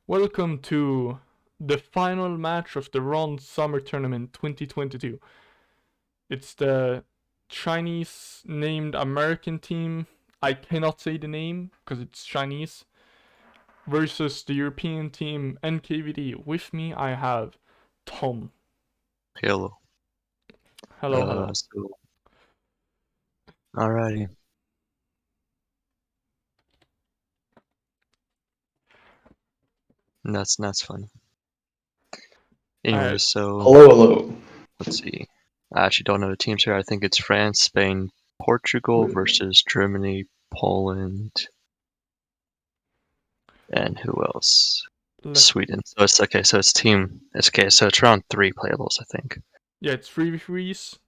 Welcome to the final match of the Ron Summer Tournament 2022. It's the Chinese named American team. I cannot say the name because it's Chinese. Versus the European team NKVD. With me, I have Tom. Hello. Hello. Alrighty. That's funny. Anyways, so Hello. let's see. I actually don't know the teams here. I think it's France, Spain, Portugal versus Germany, Poland, and who else? Sweden. So it's okay. So it's team. It's okay. So it's around 3 playables, I think. Yeah, it's 3v3s.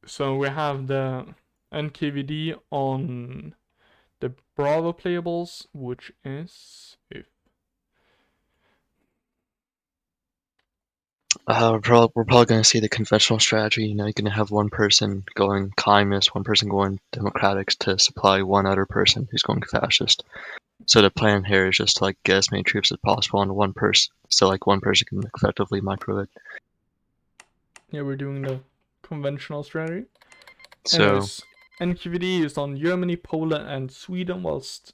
So we have the NKVD on the Bravo playables, which is We're probably going to see the conventional strategy. You know, you're going to have one person going communist, one person going democratic to supply one other person who's going fascist. So the plan here is just to get as many troops as possible on one person, so one person can effectively micro it. Yeah, we're doing the conventional strategy. So Anyways, NKVD is on Germany, Poland, and Sweden, whilst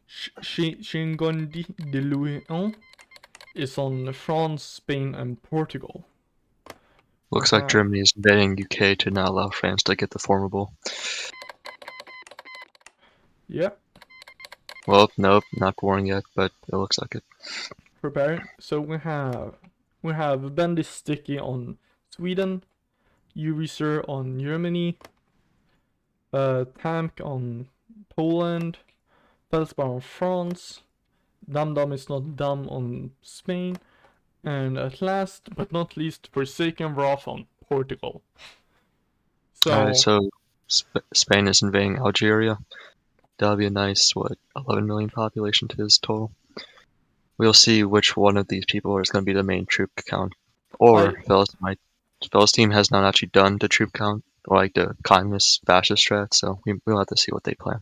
Shihuangdi De Luó is on France, Spain, and Portugal. looks like Germany is invading UK to not allow France to get the formable. Yeah. Well, nope, not warning yet, but it looks like it. Preparing. So we have Bendy Sticky on Sweden, Uvisor on Germany, Tank on Poland, Felsbar on France, Dum Dum is not dumb on Spain, and at last but not least, Forsaken Wrath on Portugal. Alright, so Spain is invading Algeria. That'll be a nice, 11 million population to his total. We'll see which one of these people is going to be the main troop count. Or Fel's team has not actually done the troop count, or the communist fascist strat, so we'll have to see what they plan.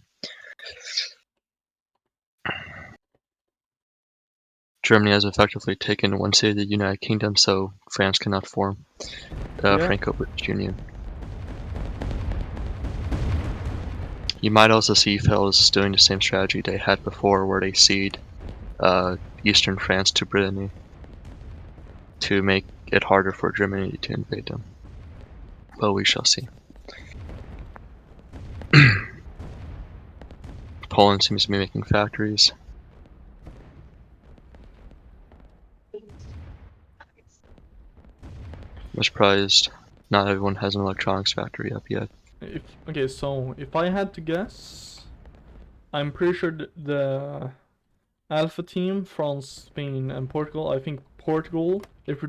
Germany has effectively taken one city of the United Kingdom, so France cannot form the Franco-British Union. You might also see Fels doing the same strategy they had before, where they cede eastern France to Brittany to make it harder for Germany to invade them. But we shall see. Poland seems to be making factories. I'm surprised not everyone has an electronics factory up yet. Okay, so if I had to guess, I'm pretty sure the Alpha team, France, Spain, and Portugal. I think Portugal, if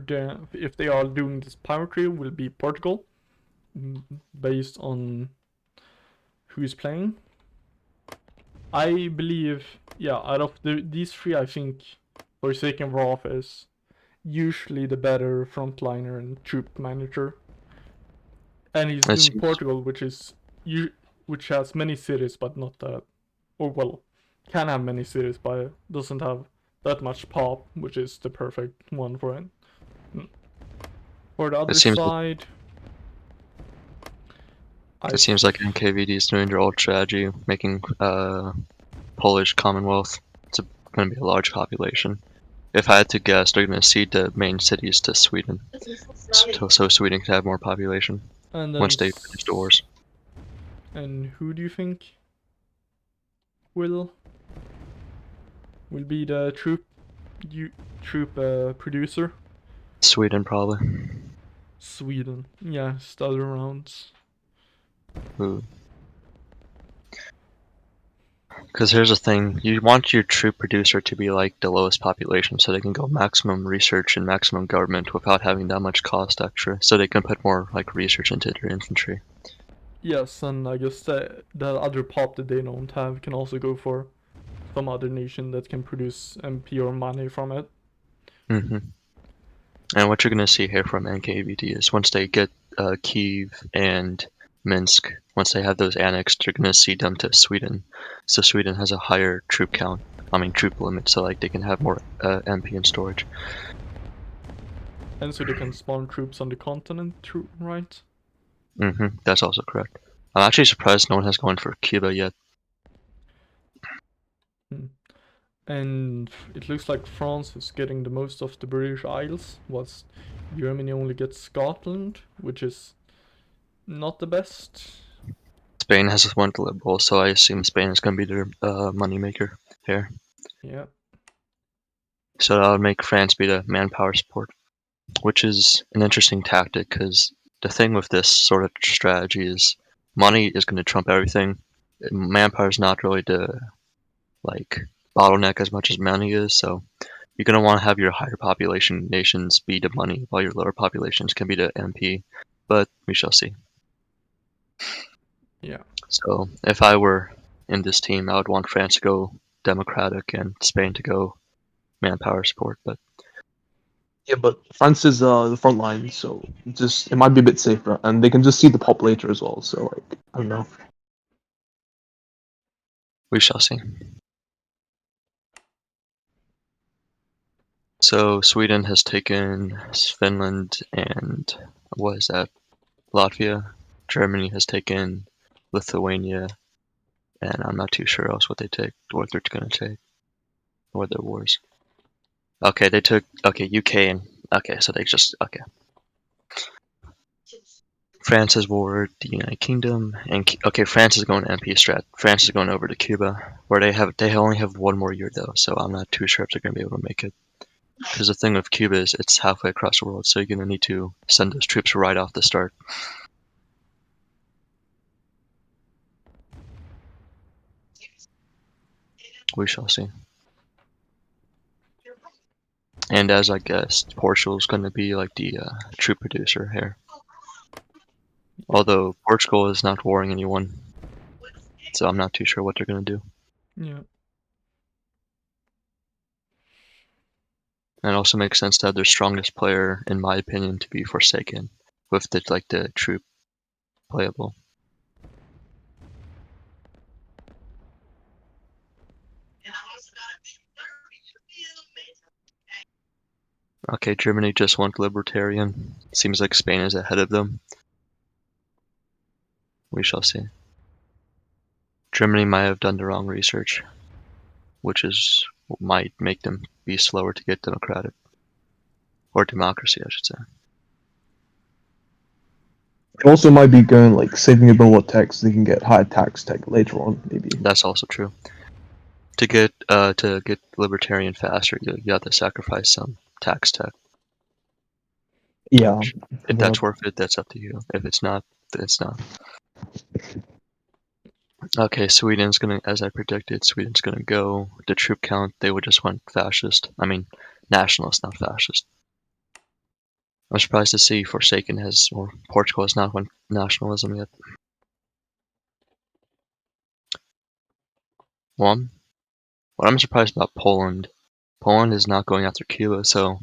they are doing this power trio, will be Portugal, based on who is playing. I believe, yeah, out of these three, I think Forsaken Wrath is usually the better frontliner and troop manager. And he's doing Portugal, which has many cities, but not that, or well, can have many cities, but doesn't have that much pop, which is the perfect one for it. For the other side, it seems like NKVD is doing their old strategy, making Polish Commonwealth. It's going to be a large population. If I had to guess, they're going to cede the main cities to Sweden, so Sweden could have more population once they finish the wars. And who do you think will be the troop producer? Sweden, probably. Sweden, yeah, the other rounds. Ooh. Because here's the thing, you want your troop producer to be like the lowest population, so they can go maximum research and maximum government without having that much cost extra, so they can put more research into their infantry. Yes, and I guess the other pop that they don't have can also go for some other nation that can produce MP or money from it. And what you're going to see here from NKVD is once they get Kyiv and Minsk, once they have those annexed, they're going to cede them to Sweden. So Sweden has a higher troop count troop limit, so like they can have more MP in storage. And so they can spawn troops on the continent, right? That's also correct. I'm actually surprised no one has gone for Cuba yet. And it looks like France is getting the most of the British Isles, whilst Germany only gets Scotland, which is not the best. Spain has went liberal, so I assume Spain is going to be their moneymaker here. Yeah. So that would make France be the manpower support, which is an interesting tactic because the thing with this sort of strategy is money is going to trump everything. Manpower is not really the like bottleneck as much as money is, so you're going to want to have your higher population nations be the money, while your lower populations can be the MP, but we shall see. Yeah. So if I were in this team, I would want France to go democratic and Spain to go manpower support, but yeah, but France is the front line, so it might be a bit safer, and they can just see the pop later as well. So like, I don't know. we shall see. So Sweden has taken Finland and what is that? Latvia. Germany has taken Lithuania, and I'm not too sure else what they're gonna take, or their wars. Okay, they took UK and so they just France has warred the United Kingdom, and France is going MP strat. France is going over to Cuba, where they only have one more year though, so I'm not too sure if they're gonna be able to make it. Because the thing with Cuba is it's halfway across the world, so you're gonna need to send those troops right off the start. We shall see. And as I guessed, Portugal's going to be like the troop producer here. Although Portugal is not warring anyone, so I'm not too sure what they're going to do. Yeah. And it also makes sense to have their strongest player, in my opinion, to be Forsaken, with the troop playable. Okay, Germany just went libertarian. Seems like Spain is ahead of them. We shall see. Germany might have done the wrong research, which might make them be slower to get democratic. Or democracy, I should say. It also might be going like saving a bit more tech so they can get higher tax tech later on, maybe. That's also true. To get libertarian faster, you have to sacrifice some tax tech. Yeah. If that's worth it, that's up to you. If it's not, then it's not. Okay, Sweden's gonna, as I predicted, Sweden's gonna go. The troop count, they would just went fascist. I mean, nationalist, not fascist. I'm surprised to see Forsaken or Portugal has not went nationalism yet. One, what I'm surprised about Poland is not going after Cuba, so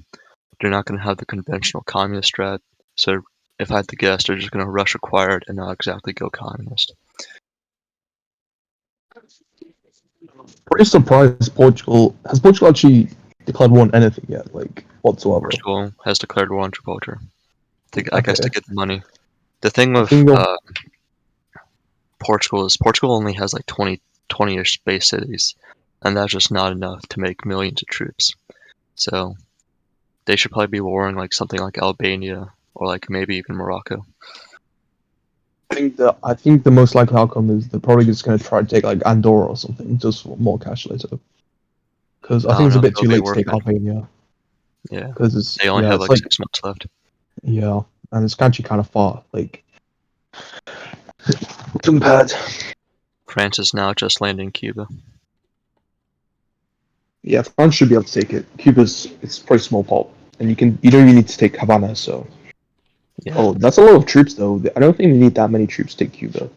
they're not going to have the conventional communist strat. So if I had to guess, they're just going to rush acquired and not exactly go communist. Pretty surprised Portugal actually declared war on anything yet, like whatsoever. Portugal has declared war on Gibraltar. I guess to get the money. The thing with Portugal is Portugal only has like 20-ish base cities, and that's just not enough to make millions of troops. So they should probably be warring like something like Albania or like maybe even Morocco. I think the most likely outcome is they're probably just going to try to take like Andorra or something, just for more cash later. Because I think it's a bit too late to take Albania. Yeah, because they only have like 6 months left. Yeah, and it's actually kind of far, like compared. France is now just landing Cuba. Yeah, France should be able to take it. It's pretty small pop, and you don't even need to take Havana. So, yeah. Oh, that's a lot of troops though. I don't think we need that many troops to take Cuba.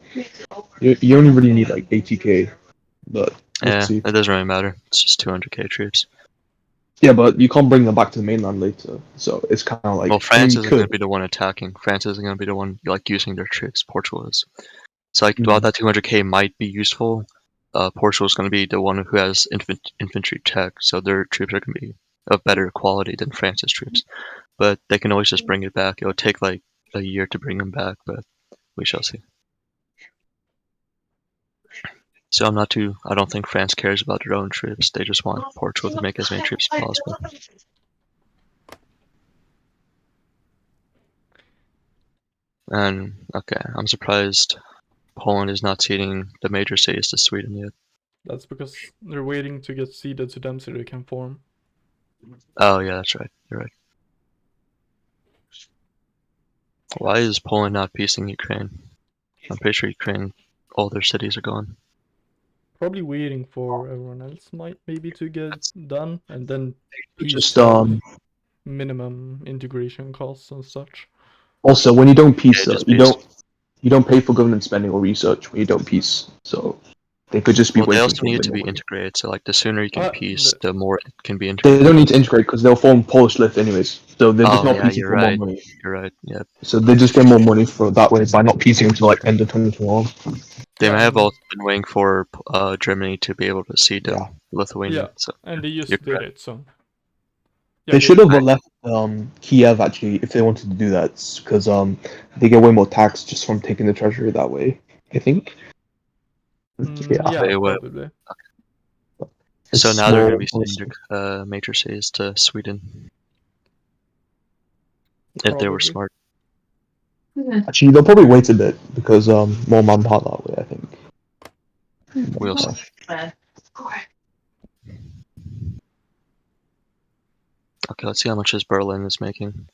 You only really need like 80k, but yeah, it doesn't really matter. It's just 200k troops. Yeah, but you can't bring them back to the mainland later, so it's kind of like. Well, France isn't going to be the one attacking. France isn't going to be the one like using their troops. Portugal is. So like, while that 200k might be useful, Portugal's going to be the one who has infantry tech, so their troops are going to be of better quality than France's troops. But they can always just bring it back. It'll take like a year to bring them back, but we shall see. So I don't think France cares about their own troops. They just want Portugal to make as many troops as possible. And, okay, I'm surprised Poland is not ceding the major cities to Sweden yet. That's because they're waiting to get ceded to them so they can form. Oh yeah, that's right. You're right. Why is Poland not peacing Ukraine? I'm pretty sure Ukraine, all their cities are gone. Probably waiting for everyone else maybe to get done, and then Just minimum integration costs and such. Also, when you don't peace, you don't pay for government spending or research when you don't peace. So they could just be waiting. They also need to be integrated. So like the sooner you can peace, the more it can be They integrated. don't need to integrate because they'll form Polish left anyways. So they're just not piecing for more money. You're right. Yeah. So they just get more money for that way by not piecing until like end of 2021. They may have also been waiting for Germany to be able to cede Lithuania. Yeah, so and they just did it. So yeah, they should have left Kiev actually if they wanted to do that, because they get way more tax just from taking the treasury that way. I think. Probably. So now they're going to be sending their major cities to Sweden. If they were smart. Actually, they'll probably wait a bit because more manpower that way, I think. We'll see. Okay, let's see how much Berlin is making.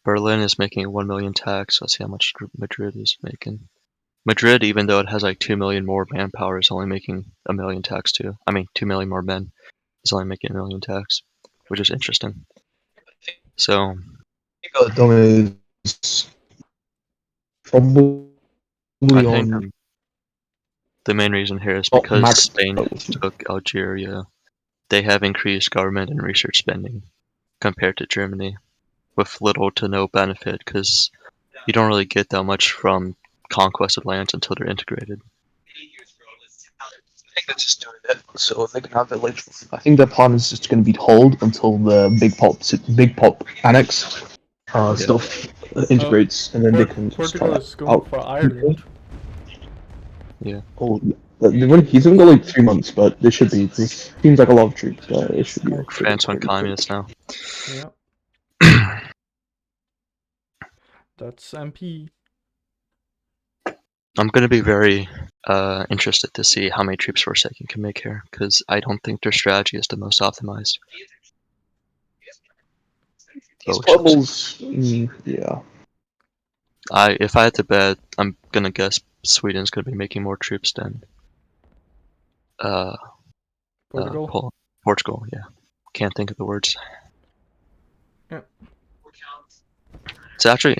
Berlin is making 1 million tax. Let's see how much Madrid is making. Madrid, even though it has like 2 million more manpower, is only making 1 million tax too. I mean, 2 million more men is only making 1 million tax, which is interesting. So, probably I think the main reason here is because Spain took Algeria. They have increased government and research spending compared to Germany, with little to no benefit, because you don't really get that much from conquest of lands until they're integrated. I think they're just doing it so they can have it later. I think their plan is just going to be hold until the big pop annex stuff integrates, and then they can Portugal is going for Ireland. Yeah. Oh, he's only got like 3 months, but there should be. This seems like a lot of troops. It should be. France went communist now. Yeah. That's MP. I'm gonna be very interested to see how many troops Forsaken can make here, because I don't think their strategy is the most optimized. Yeah. If I had to bet, I'm gonna guess Sweden's gonna be making more troops than Portugal. Portugal, yeah. Can't think of the words. Yeah. It's actually,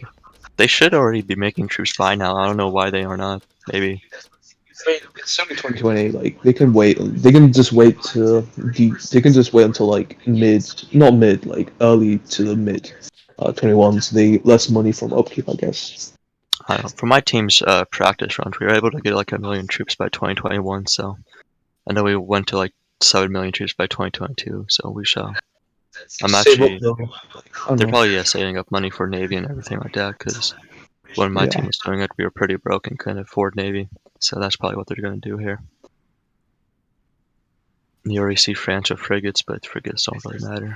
they should already be making troops by now. I don't know why they are not. Maybe. It's only 2020. Like they can wait. They can just wait to. They can just wait until like like early to the mid 21. So they less money from upkeep, I guess. I don't know. For my team's practice runs, we were able to get like 1 million troops by 2021. So I know we went to like 7 million troops by 2022. So we shall. I'm actually. They're probably saving up money for Navy and everything like that, because when my team was doing it, we were pretty broke and couldn't afford Navy. So that's probably what they're going to do here. You already see France with frigates, but frigates don't really matter.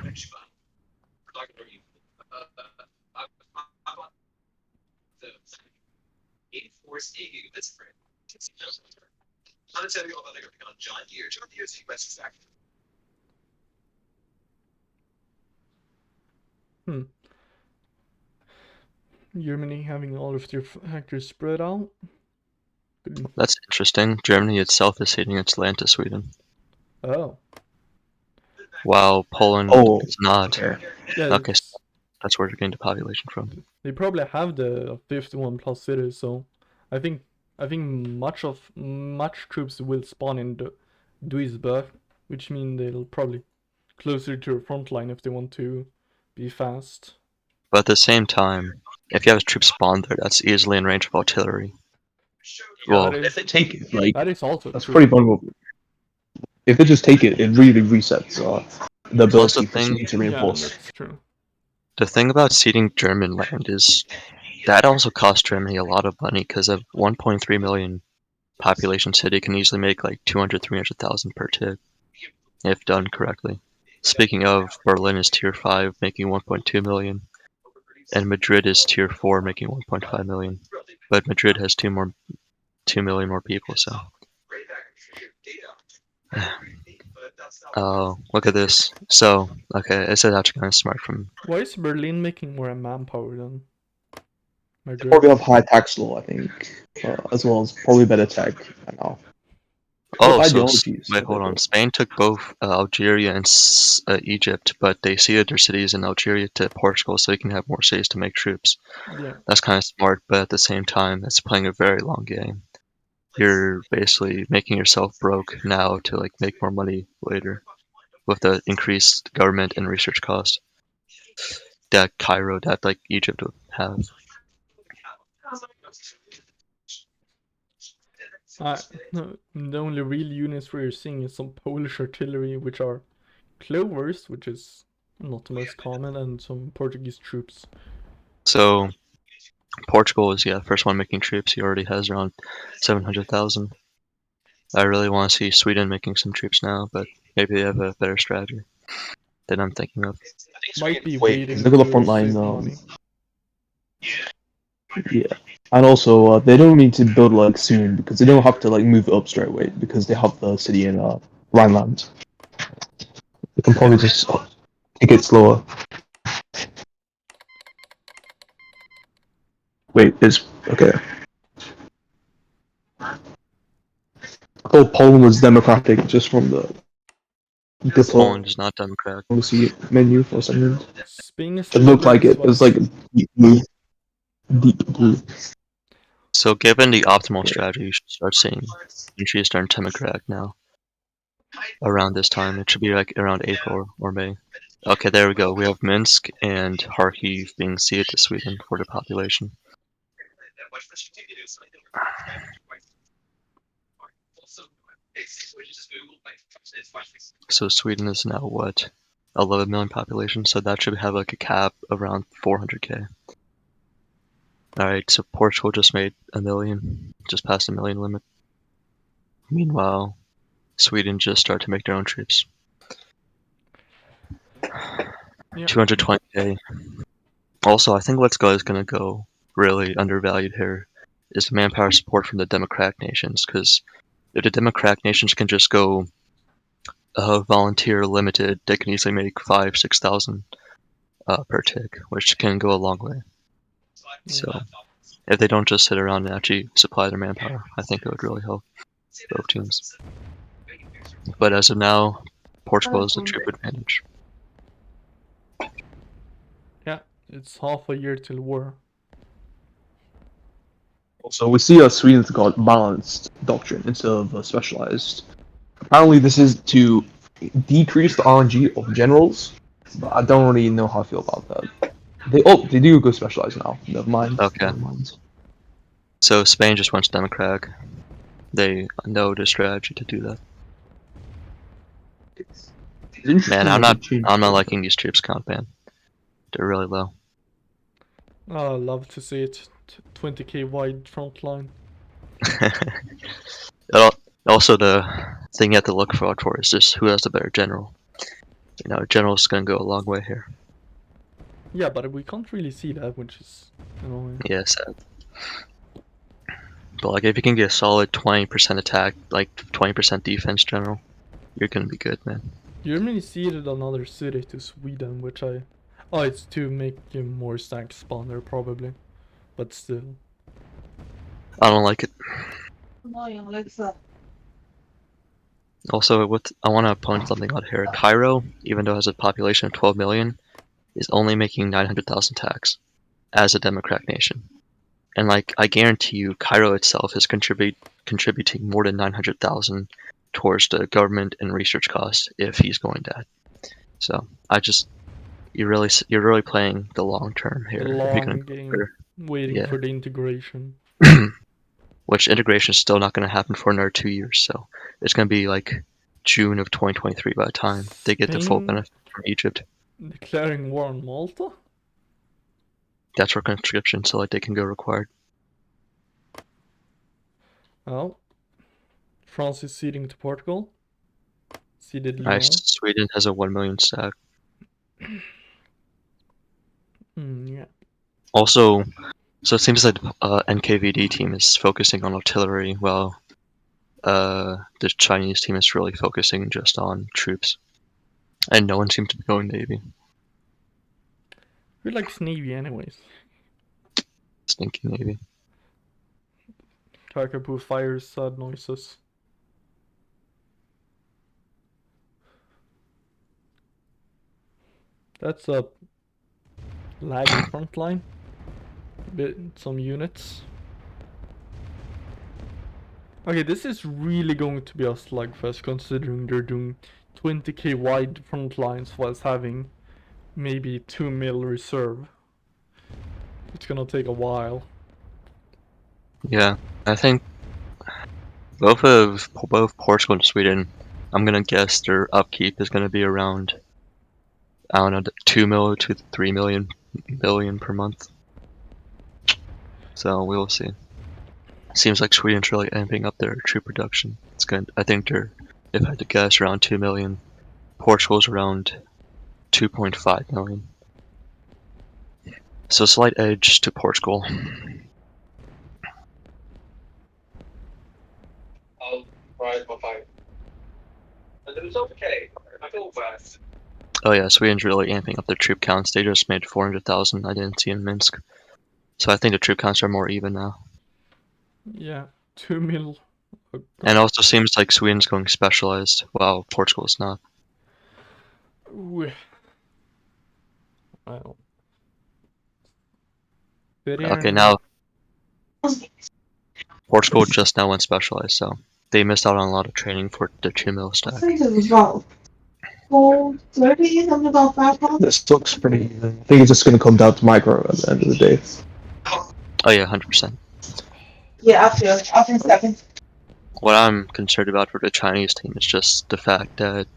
Germany having all of their factors spread out. That's interesting. Germany itself is ceding its land to Sweden. Oh. While Poland is not. Yeah, okay, so that's where they're getting the population from. They probably have the 51 plus cities, so I think much troops will spawn in Duisburg, which means they'll probably closer to the front line if they want to be fast. But at the same time, if you have troops spawned there, that's easily in range of artillery. Well, if they take it, like that is also that's pretty vulnerable. if they just take it, it really resets the Plus the ability for thing, Sweden to Yeah, reinforce. that's true. the thing about ceding German land is that also costs Germany a lot of money because a 1.3 million population city can easily make like 200,000-300,000 per tick if done correctly. Speaking of, Berlin is tier 5 making 1.2 million and Madrid is tier 4 making 1.5 million. But Madrid has 2 million more people, so oh, look at this. So, okay, it's actually kind of smart from. Why is Berlin making more manpower than They Madrid? probably have high tax law, I think, as well as probably better tech. I know. Oh, What so ideologies? wait, hold on. Spain took both Algeria and Egypt, but they ceded their cities in Algeria to Portugal so they can have more cities to make troops. Yeah. That's kind of smart, but at the same time, it's playing a very long game. You're basically making yourself broke now to like make more money later with the increased government and research cost that like Egypt would have. The only real units we're seeing is some Polish artillery, which are clovers, which is not the most common, and some Portuguese troops. So Portugal is first one making troops. He already has around 700,000. I really want to see Sweden making some troops now, but maybe they have a better strategy than I'm thinking of. Might be Wait, waiting look at the to front line. save money. Yeah, and also they don't need to build like soon because they don't have to like move it up straight away because they have the city in Rhineland. They can probably just take it slower. Wait, is okay. I thought Poland was democratic just from the Poland is not democratic. diplomacy menu for a second. Spain is It looked like it. It was like deep blue. Deep blue. So given the optimal strategy, you should start seeing countries turn democratic now. Around this time, it should be like around April or May. Okay, there we go. We have Minsk and Kharkiv being ceded to Sweden for the population. So Sweden is now what? 11 million population, so that should have like a cap around 400k. Alright, so Portugal just made 1 million, just passed the 1 million limit. Meanwhile, Sweden just started to make their own troops. Yeah. 220k. Also, I think what's gonna go really undervalued here is the manpower support from the democratic nations, because if the democratic nations can just go volunteer limited, they can easily make 5,000-6,000 per tick, which can go a long way. So if they don't just sit around and actually supply their manpower, I think it would really help both teams. But as of now, Portugal has the troop advantage. Yeah, it's half a year till war. So we see Sweden's got balanced doctrine instead of specialized. Apparently, this is to decrease the RNG of generals, but I don't really know how I feel about that. They do go specialized now. Never mind. Okay. Never mind. So Spain just went democratic. They know the strategy to do that. Man, I'm not liking these troops count, man. They're really low. Oh, I love to see it. 20k wide front line. Also, the thing you have to look for is just who has the better general. You know, general's gonna go a long way here. Yeah, but we can't really see that, which is annoying. Yeah, sad. But like, if you can get a solid 20% attack, like 20% defense general, you're gonna be good, man. Germany ceded another city to Sweden, which I... Oh, it's to make more stacks spawn there, probably. But still. I don't like it. Also, I want to point something out here. Cairo, even though it has a population of 12 million, is only making 900,000 tax as a democratic nation. And like, I guarantee you, Cairo itself is contributing more than 900,000 towards the government and research costs if he's going that. So you're really playing the long term here. The long game, waiting for the integration. Which integration is still not going to happen for another 2 years. So it's going to be like June of 2023 by the time they get the full Spain benefit from Egypt. declaring war on Malta? That's for conscription, so like they can go required. Oh. France is ceding to Portugal. Ceded Lyon. Nice. Sweden has a 1 million stack. Yeah. Also, so it seems like NKVD team is focusing on artillery, while the Chinese team is really focusing just on troops. And no one seems to be going Navy. Who likes Navy anyways? Stinky Navy. Kakapo fires sad noises. That's a laggy front line. Some units. Okay, this is really going to be a slugfest considering they're doing 20k wide front lines whilst having maybe 2 mil reserve. It's gonna take a while. Yeah, I think both Portugal and Sweden, I'm gonna guess their upkeep is gonna be around, I don't know, 2 mil to 3 million per month. So we will see. Seems like Sweden's really amping up their troop production. It's good. I think they're, if I had to guess, around 2 million. Portugal's around 2.5 million. So slight edge to Portugal. Oh yeah, Sweden's really amping up their troop counts. They just made 400,000. I didn't see in Minsk. So I think the troop counts are more even now. Yeah, 2 mil. And also seems like Sweden's going specialized, while Portugal is not. Well. Okay, now Portugal just now went specialized, so they missed out on a lot of training for the 2 mil stack. This looks pretty even. I think it's just going to come down to micro at the end of the day. Oh yeah, 100%. Yeah, after 7. What I'm concerned about for the Chinese team is just the fact that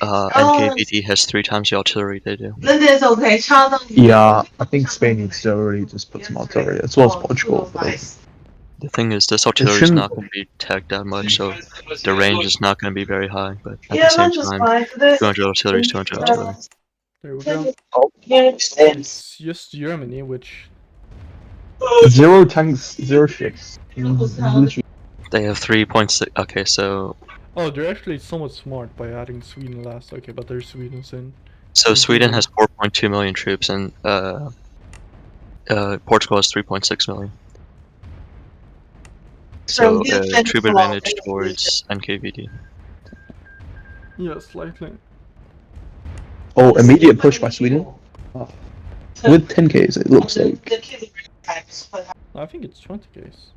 NKVD has 3 times the artillery they do. Yeah, I think Spain needs to already just put some artillery, as well as Portugal. The thing is, this artillery is not going to be tagged that much, so the range is not going to be very high, but at the same time, 200 artillery is 200 artillery. There we go. It's It's just Germany, which... 0 tanks, 0 ships. Literally. They have 3.6. Okay, so. Oh, they're actually somewhat smart by adding Sweden last. Okay, but there's Sweden's in. So Sweden has 4.2 million troops, and Portugal has 3.6 million. So troop advantage towards NKVD. Yeah, slightly. Oh, immediate push by Sweden. With 10Ks, it looks like. I think it's 20Ks.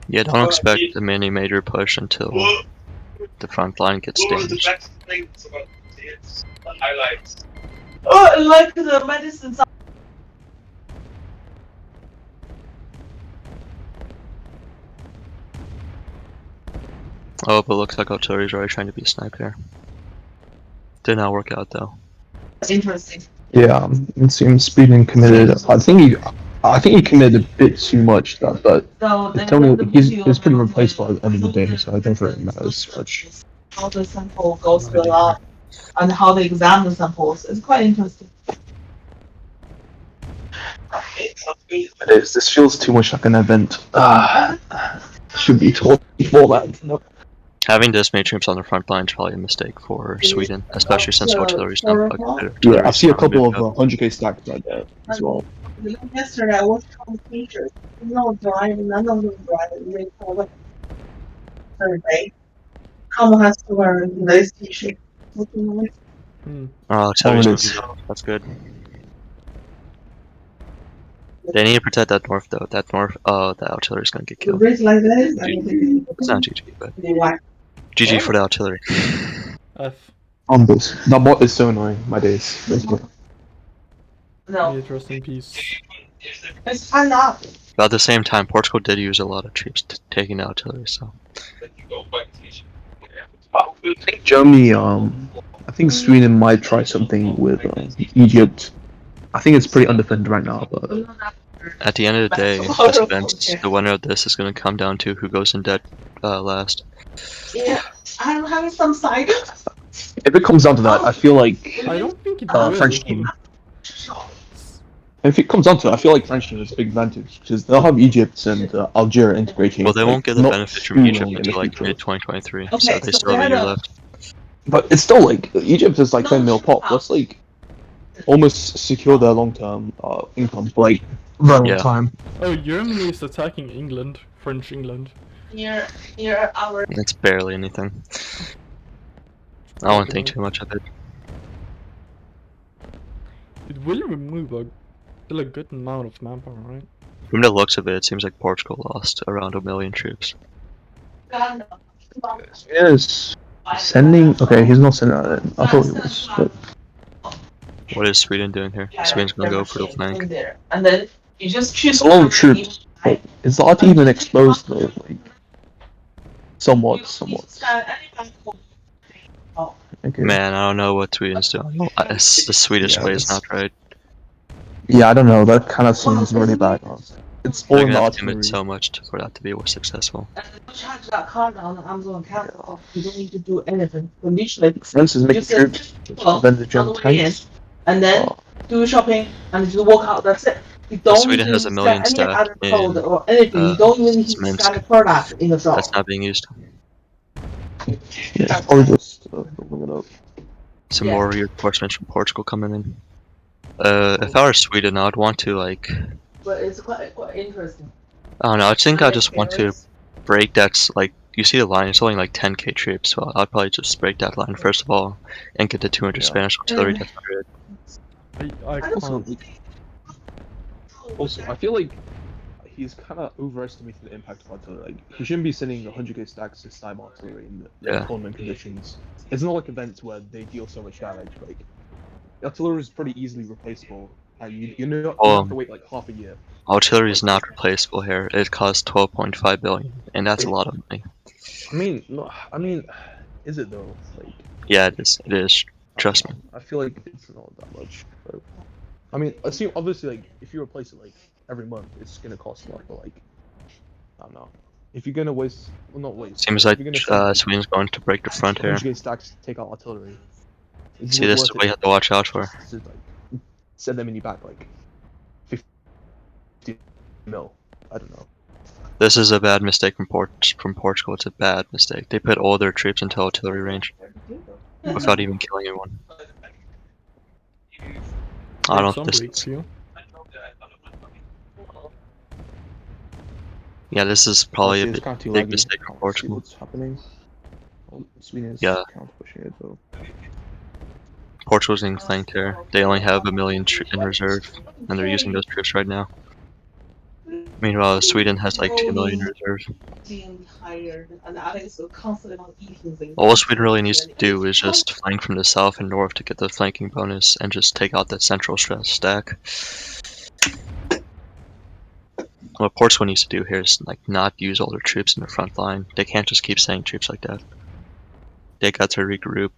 Yeah, don't expect a mini major push until the front line gets damaged. Oh, like the medicine. Oh, but looks like artillery's already trying to be sniped here. Did not work out though. Interesting. Yeah, it seems Sweden committed. I think he committed a bit too much. But he's pretty replaceable at the end of the day, so I don't think it matters much. How the sample goes to the lab and how they examine the samples is quite interesting. This feels too much like an event. Should be told before that. No. Having this many troops on the front line is probably a mistake for Sweden, especially since artillery's not like Yeah, I see a couple of 100k stacks right there as well. Yesterday I watched some teachers. No drive, none of them drive. They call it Thursday. Kamu has to wear this t-shirt. Oh, that's good. They need to protect that north though. That artillery's gonna get killed. Like this, It's not GG, but GG for the artillery. F. Humbles. That bot is so annoying, my days. No. May it rest in peace. It's fun up. But at the same time, Portugal did use a lot of troops taking the artillery, so. I think Germany, I think Sweden might try something with Egypt. I think it's pretty undefended right now, but At the end of the day, this event, the winner of this is going to come down to who goes in debt last. Yeah, I'm having some side. if it comes down to that, I feel like I don't think it will. French team. If it comes down to it, I feel like French team has a big advantage because they'll have Egypt and Algeria integrating. Well, they won't get the not benefit from too Egypt long in until the like future. mid 2023, Okay, so they so still have a they're year the- left. But it's still like Egypt is like 10 mil pop. That's like almost secure their long term income for like very long Yeah. time. Oh, Germany is attacking England, French England. near our. It's barely anything. I don't think too much of it. It will remove still a good amount of manpower, right? From the looks of it, it seems like Portugal lost around 1 million troops. Yes. Sending. Okay, he's not sending that in. I thought he was. But What is Sweden doing here? Sweden's gonna go for the flank. And then you just choose. a lot of troops. But it's not even exposed though. Like somewhat. Okay. Man, I don't know what Sweden's doing. The Swedish Yeah, way is it's- not right. Yeah, I don't know. That kind of seems really bad. It's all They're in gonna the have to commit artillery. so much for that to be successful. Charge that card on the Amazon account. You don't need to do anything. You literally France is making just said, troops. well, Then the on German the way in, tanks. and then do shopping and just walk out. That's it. You don't Sweden need has to a million scan any stack other code in, or anything. You don't even need to Minsk. scan a product in the shop. That's not being used. Yeah, probably just bring it up. Some Yeah. more reinforcements from Portugal coming in. If I were Sweden, I'd want to like, But it's quite interesting. I don't know. I think I And just want to parents- break that. Like, you see the line, it's only like 10k troops, so I'd probably just break that line first of all, and get the 200 Yeah. Spanish artillery defender. I Also, can't. also, I feel like he's kind of overestimating the impact of artillery. Like, he shouldn't be sending 100k stacks to snipe artillery in the Yeah. tournament conditions. It's not like events where they deal so much damage. Like, artillery is pretty easily replaceable, and you know you Well, have to wait like half a year. Artillery is not replaceable here. It costs 12.5 billion, and that's a lot of money. I mean, no, I mean, is it though? Like, Yeah, it is. It is. Trust me. I feel like it's not that much. But, I mean, assume obviously like if you replace it like every month, it's gonna cost a lot. But like, I don't know. If you're gonna waste, well, not waste. Seems if like you're gonna Sweden's going to break the front here. 100k stacks to take out artillery. It's See, this is worth what you it have to watch out for. to, like, send them in your back like 50 mil. I don't know. This is a bad mistake from Portugal. It's a bad mistake. They put all their troops into artillery range without even killing anyone. I don't Some think break this. you. Yeah, this is probably a It's big, kinda too big laggy. mistake from Let's see Portugal. what's happening. Oh, Sweden is Yeah. counter pushing it though. Portugal's getting flanked here. They only have 1 million in reserve, and they're using those troops right now. Meanwhile, Sweden has like 2 million in reserve. Being tired, and Alex is constantly on eating things. All Sweden really needs to do is just flank from the south and north to get the flanking bonus, and just take out that central stack. What Portugal needs to do here is like not use all their troops in the front line. They can't just keep sending troops like that. They got to regroup.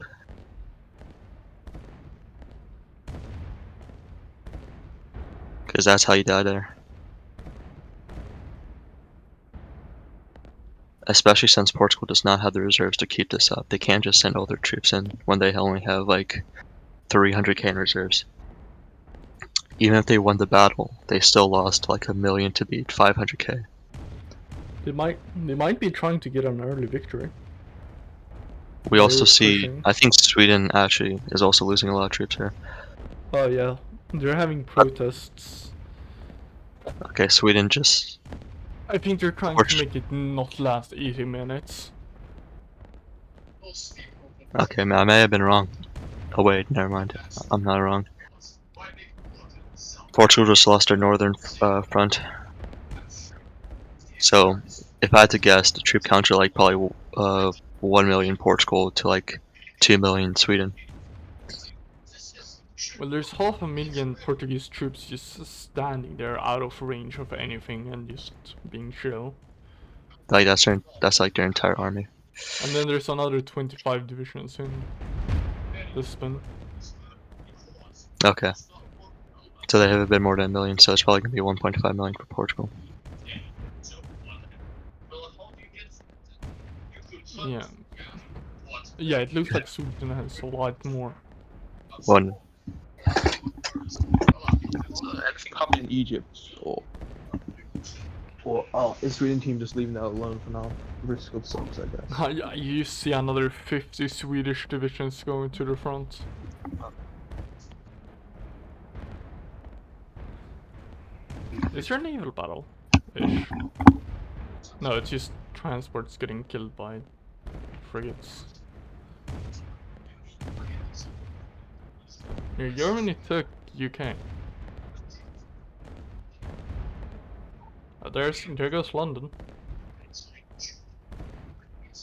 Because that's how you die there. Especially since Portugal does not have the reserves to keep this up. They can't just send all their troops in when they only have like 300k in reserves. Even if they won the battle, they still lost like 1 million to beat 500k. They might be trying to get an early victory. We also They're see, pushing. I think Sweden actually is also losing a lot of troops here. Oh yeah, they're having protests. Okay, Sweden just, I think they're trying to make it not last 80 minutes. okay, I may have been wrong. Oh wait, never mind. I'm not wrong. Portugal just lost their northern front. So, if I had to guess, the troop count are like probably 1 million Portugal to like 2 million Sweden. Well, there's 500,000 Portuguese troops just standing there out of range of anything and just being chill. Like that's like their entire army. And then there's another 25 divisions in Lisbon. Okay. So they have a bit more than 1 million, so it's probably gonna be 1.5 million for Portugal. Yeah. Yeah, it looks like Sweden has a lot more. One. Anything happened in Egypt or is Sweden team just leaving that alone for now? Risk of subs, I guess. Yeah, you see another 50 Swedish divisions going to the front. Is there a naval battle? Ish. No, it's just transports getting killed by frigates. Yeah, Germany took UK. There goes London.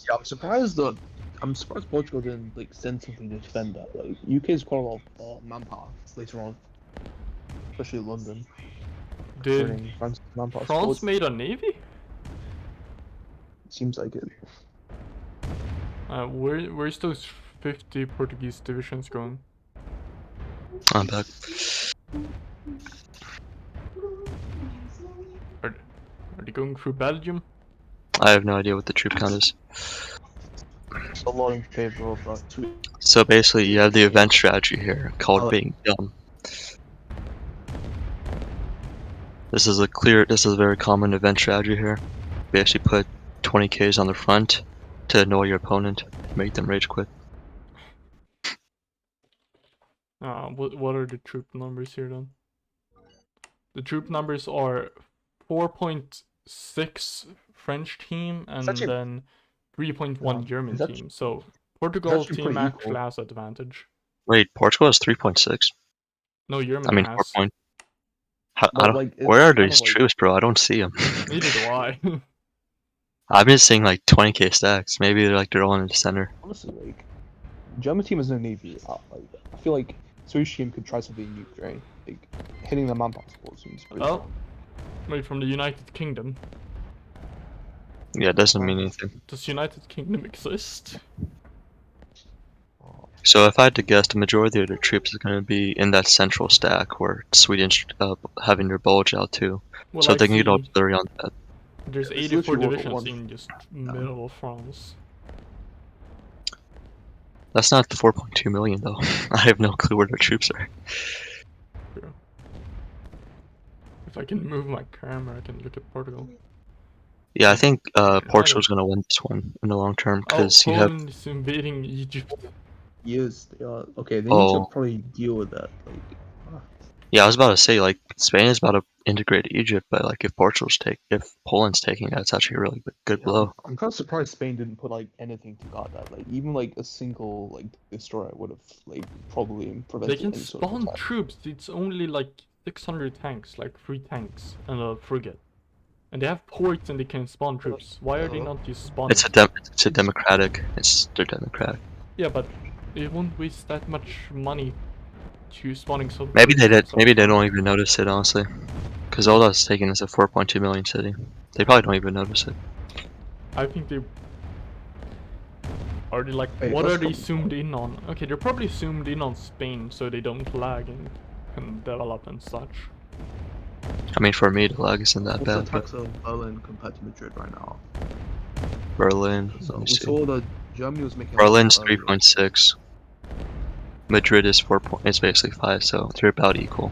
Yeah, I'm surprised Portugal didn't like send something to defend that. Like UK's quite a lot of manpower later on, especially London. Did France made a navy? Seems like it. Where's those 50 Portuguese divisions going? I'm back. Are they going through Belgium? I have no idea what the troop count is. A lot in favor of two. So basically, you have the event strategy here called being dumb. This is a very common event strategy here. We actually put 20Ks on the front to annoy your opponent, make them rage quit. What are the troop numbers here then? The troop numbers are 4.6 French team and then 3.1 German team. So Portugal team actually has advantage. Wait, Portugal has 3.6? No, Germany I mean, has. 4 point. Where are these troops, bro? I don't see them. Neither do I. I've been seeing like 20K stacks. Maybe they're all in the center. Honestly, like German team has no navy. I feel like Swedish team could try something in Ukraine. Like hitting the manpower support seems pretty strong. Wait, from the United Kingdom. Yeah, it doesn't mean anything. Does United Kingdom exist? So if I had to guess, the majority of their troops is going to be in that central stack where Sweden's having their bulge out too. Well, so they can get artillery on that. There's 84 divisions in just middle of France. That's not the 4.2 million though. I have no clue where their troops are. True. If I can move my camera, I can look at Portugal. Yeah, I think Portugal's going to win this one in the long term because you have. Poland is invading Egypt. Yes, they are. Okay, they need to probably deal with that. Like, Yeah, I was about to say, like, Spain is about to integrate Egypt, but like, if Poland's taking that, it's actually a really good blow. I'm kind of surprised Spain didn't put like anything to guard that. Like, even like a single like destroyer would have like probably prevented. They can spawn troops. It's only like 600 tanks, like 3 tanks and a frigate, and they have ports and they can spawn troops. Why are they not just spawning? They're democratic. Yeah, but it won't waste that much money to spawning so. Maybe they did. Maybe they don't even notice it, honestly, because all that's taken is a 4.2 million city. They probably don't even notice it. I think they are they like. What are they zoomed in on? Okay, they're probably zoomed in on Spain so they don't lag and can develop and such. I mean, for me, the lag isn't that bad. What's the tax of Berlin compared to Madrid right now? Berlin. So we saw that Germany was making. Berlin's 3.6. Madrid is 4. It's basically 5, so they're about equal.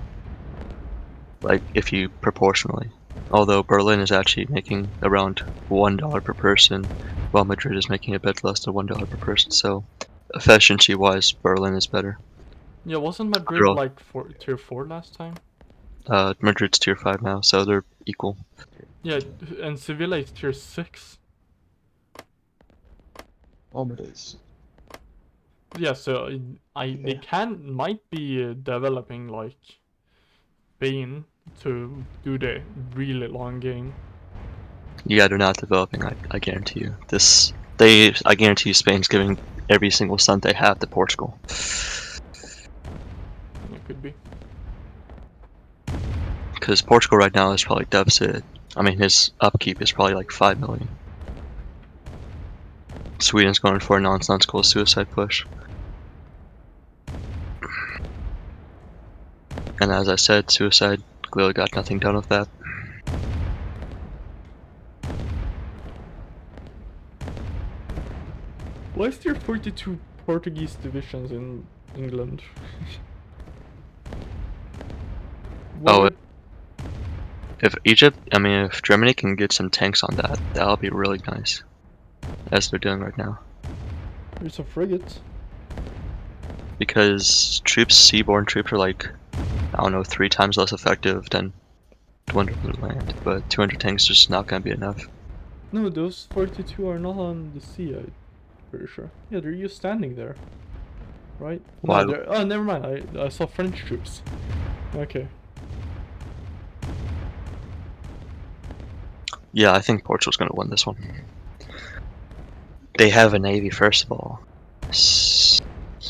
Like if you proportionally. Although Berlin is actually making around $1 per person, while Madrid is making a bit less than $1 per person. So efficiency-wise, Berlin is better. Yeah, wasn't Madrid like tier 4 last time? Madrid's tier 5 now, so they're equal. Yeah, and Sevilla is tier 6. It is. Yeah, so they might be developing like Spain to do the really long game. Yeah, they're not developing. I guarantee you. I guarantee you, Spain's giving every single cent they have to Portugal. could be. Because Portugal right now is probably deficit. I mean, his upkeep is probably like 5 million. Sweden's going for a nonsensical suicide push. And as I said, suicide clearly got nothing done with that. Why is there 42 Portuguese divisions in England? Oh, if if Germany can get some tanks on that, that'll be really nice. As they're doing right now. There's a frigate. Because seaborne troops are like, I don't know, 3 times less effective than dwindling land. But 200 tanks is just not gonna be enough. No, those 42 are not on the sea, I'm pretty sure. Yeah, they're just standing there. Right? Why? No, oh, never mind. I saw French troops. Okay. Yeah, I think Portugal's gonna win this one. They have a navy, first of all.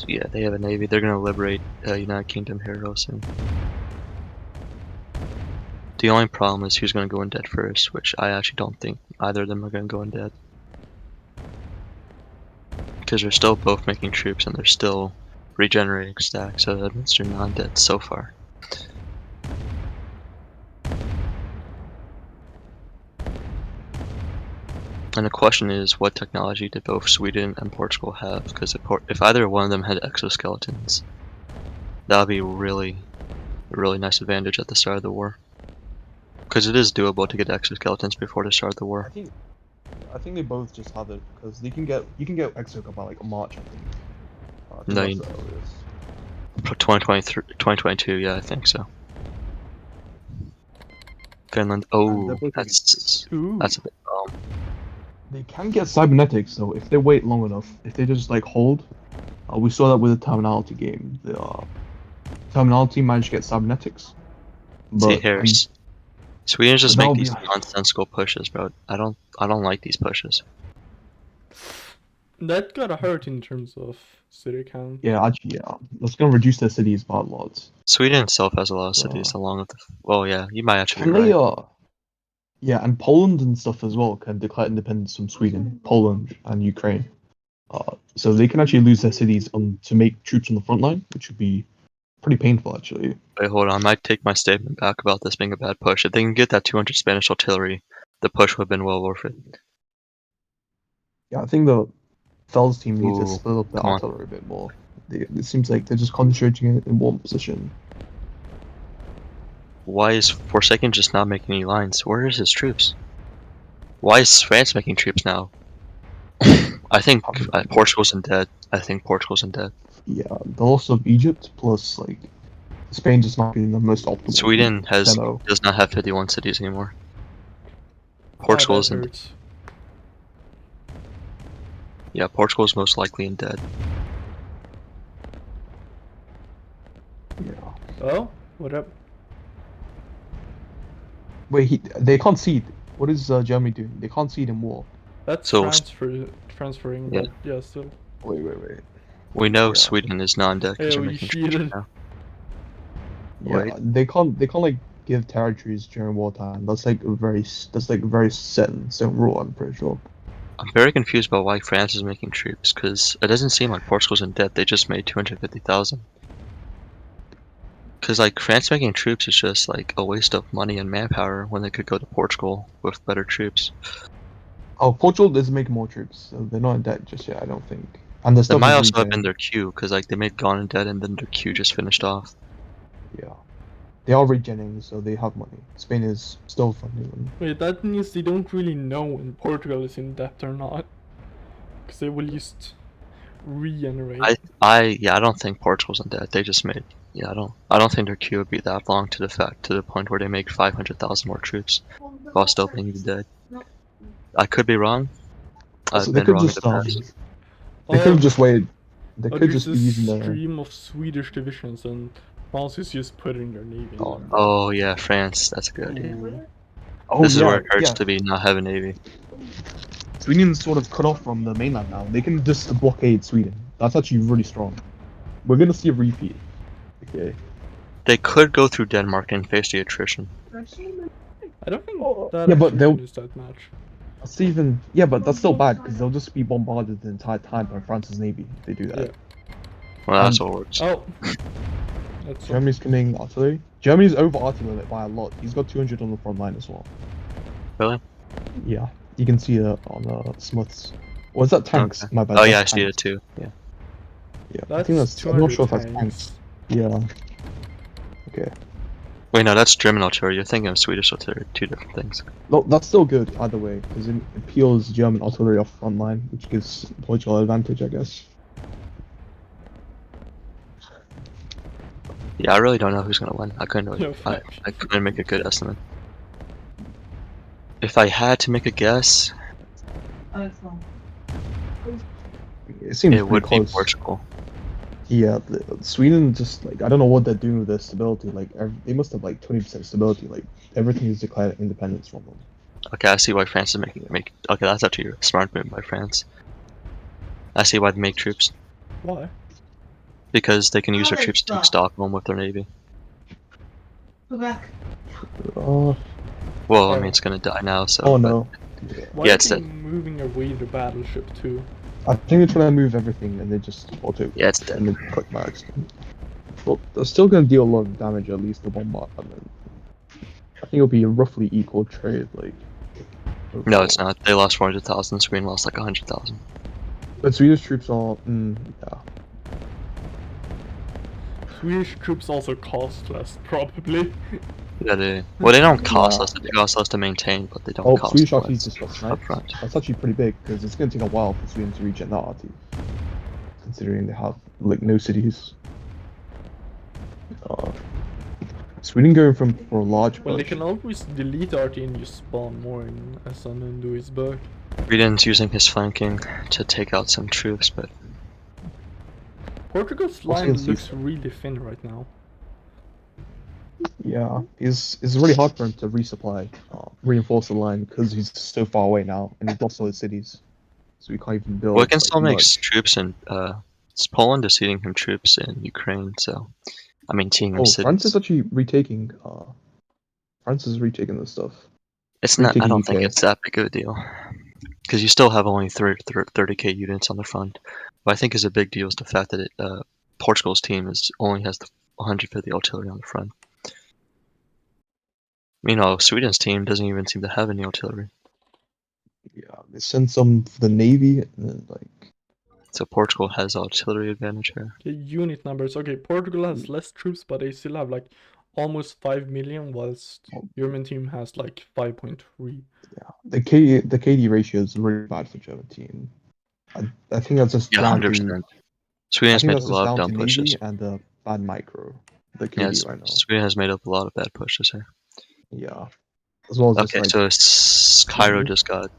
Yeah, they have a navy. They're gonna liberate United Kingdom here real soon. The only problem is who's gonna go in debt first, which I actually don't think either of them are gonna go in debt. Because they're still both making troops and they're still regenerating stacks, so that means they're non-debt so far. And the question is, what technology did both Sweden and Portugal have? Because if either one of them had exoskeletons, that would be a really nice advantage at the start of the war. Because it is doable to get exoskeletons before the start of the war. I think they both just have it because you can get exo by like March, I think. No, that's the earliest. 2023, 2022, yeah, I think so. Finland, oh, that's a bit problem. They can get cybernetics though if they wait long enough. If they just like hold, we saw that with the terminology game. The terminology managed to get cybernetics. See, Harris, Sweden just make these be... nonsensical pushes, bro. I don't like these pushes. That gotta hurt in terms of city count. Yeah, actually, yeah. That's gonna reduce their cities by a lot. Sweden itself has a lot of cities, along with the. Well, yeah, you might actually be right. Yeah, and Poland and stuff as well can declare independence from Sweden, Poland, and Ukraine. So they can actually lose their cities to make troops on the front line, which would be pretty painful, actually. Wait, hold on. I might take my statement back about this being a bad push. If they can get that 200 Spanish artillery, the push would have been well worth it. Yeah, I think the Fel's team needs to split up the artillery a bit more. It seems like they're just concentrating it in one position. Why is Forsaken just not making any lines? Where is his troops? Why is France making troops now? I think Portugal's in debt. Yeah, the loss of Egypt plus like Spain just not being the most optimal. Sweden does not have 51 cities anymore. Portugal's in debt. Yeah, Portugal's most likely in debt. Yeah. Oh, what up? Wait, they concede. What is Germany doing? They concede in war. That's transferring, yeah. But yeah, still. Wait. We know Sweden is non-debt because they're making troops now. Yeah, they can't like give territories during wartime. That's like very set in stone rule. I'm pretty sure. I'm very confused about why France is making troops, because it doesn't seem like Portugal's in debt. They just made 250,000. Because like France making troops is just like a waste of money and manpower when they could go to Portugal with better troops. Oh, Portugal is making more troops, so they're not in debt just yet, I don't think. And they're still. It might also have been their queue, because like they made gone in debt and then their queue just finished off. Yeah. They are regenerating, so they have money. Spain is still funding them. Wait, that means they don't really know when Portugal is in debt or not. Because they will just regenerate. I don't think Portugal's in debt. They just made. Yeah, I don't think their queue would be that long to the point where they make 500,000 more troops while still being in debt. I could be wrong. So they could just they could just wait. They could just be using the stream of Swedish divisions and France is just putting their navy. Oh yeah, France. That's a good idea. Oh, this is where it hurts to be not have a navy. Sweden's sort of cut off from the mainland now. They can just blockade Sweden. That's actually really strong. We're gonna see a repeat. Okay. They could go through Denmark and face the attrition. I don't think that Yeah, but attrition is that much. That's even but that's still bad because they'll just be bombarded the entire time by France's navy if they do that. Yeah. Well, that's what works. Oh. That's Germany's coming artillery. Germany's over artillery by a lot. He's got 200 on the front line as well. Really? Yeah, you can see it on Smuts. Or is that tanks? Okay. My bad. Oh that's yeah, I see tanks. it too. Yeah. Yeah, I That's think that's. I'm not sure if that's 200 tanks. Yeah. Okay. Wait, no, that's German artillery. You're thinking of Swedish artillery. Two different things. No, that's still good either way because it peels German artillery off front line, which gives Portugal an advantage, I guess. Yeah, I really don't know who's gonna win. I couldn't. Yeah, I couldn't make a good estimate. If I had to make a guess, It seems it would pretty be close. Portugal. Yeah, Sweden just like I don't know what they're doing with their stability. Like they must have like 20% stability. Like everything is declared independence from them. Okay, I see why France is making. Okay, that's actually a smart move by France. I see why they make troops. Why? Because they can use their troops to take Stockholm with their navy. Go back. Oh, Well, I mean, it's gonna die now, so. oh but- no. Why Yeah, are it's they dead. moving away the battleship too? I think they're trying to move everything and they just auto. Yeah, it's dead. And then click max. Well, they're still gonna deal a lot of damage at least the bombardment. I think it'll be a roughly equal trade, like. No, overall. it's not. They lost 400,000. Sweden lost like 100,000. But Swedish troops are, yeah. Swedish troops also cost less, probably. Yeah, they don't cost Yeah. us. They cost us to maintain, but they don't Oh, cost Swedish us artillery just got sniped. upfront. That's actually pretty big because it's gonna take a while for Sweden to regen that artillery, considering they have like no cities. Sweden going for a large Well, they push. can always delete RT and just spawn more in Essen and Duisburg. Sweden's using his flanking to take out some troops, but Portugal's Also line in looks Caesar. really thin right now. Yeah, it's really hard for him to resupply, reinforce the line because he's so far away now and he's lost all his cities, so he can't even build. well, it can like, still make much. troops in. Poland is ceding him troops in Ukraine, so I mean, ceding him Oh, cities. France is actually retaking. France is retaking this stuff. It's not. I retaking don't think UK. it's that big of a deal, because you still have only 30k units on the front. What I think is a big deal is the fact that Portugal's team only has the 150 artillery on the front. Meanwhile, Sweden's team doesn't even seem to have any artillery. Yeah, they send some for the navy and then like. So Portugal has artillery advantage here. Okay, unit numbers. Okay, Portugal has less troops, but they still have like almost 5 million, whilst German team has like 5.3. Yeah, the KD ratio is really bad for German team. I think that's just Yeah, down 100%. to. Sweden I has think made that's a just lot of down dumb to pushes. navy and the bad micro. The KD Yes, right now. Sweden has made up a lot of bad pushes here. Yeah, as well as Okay, just like. so Cairo just got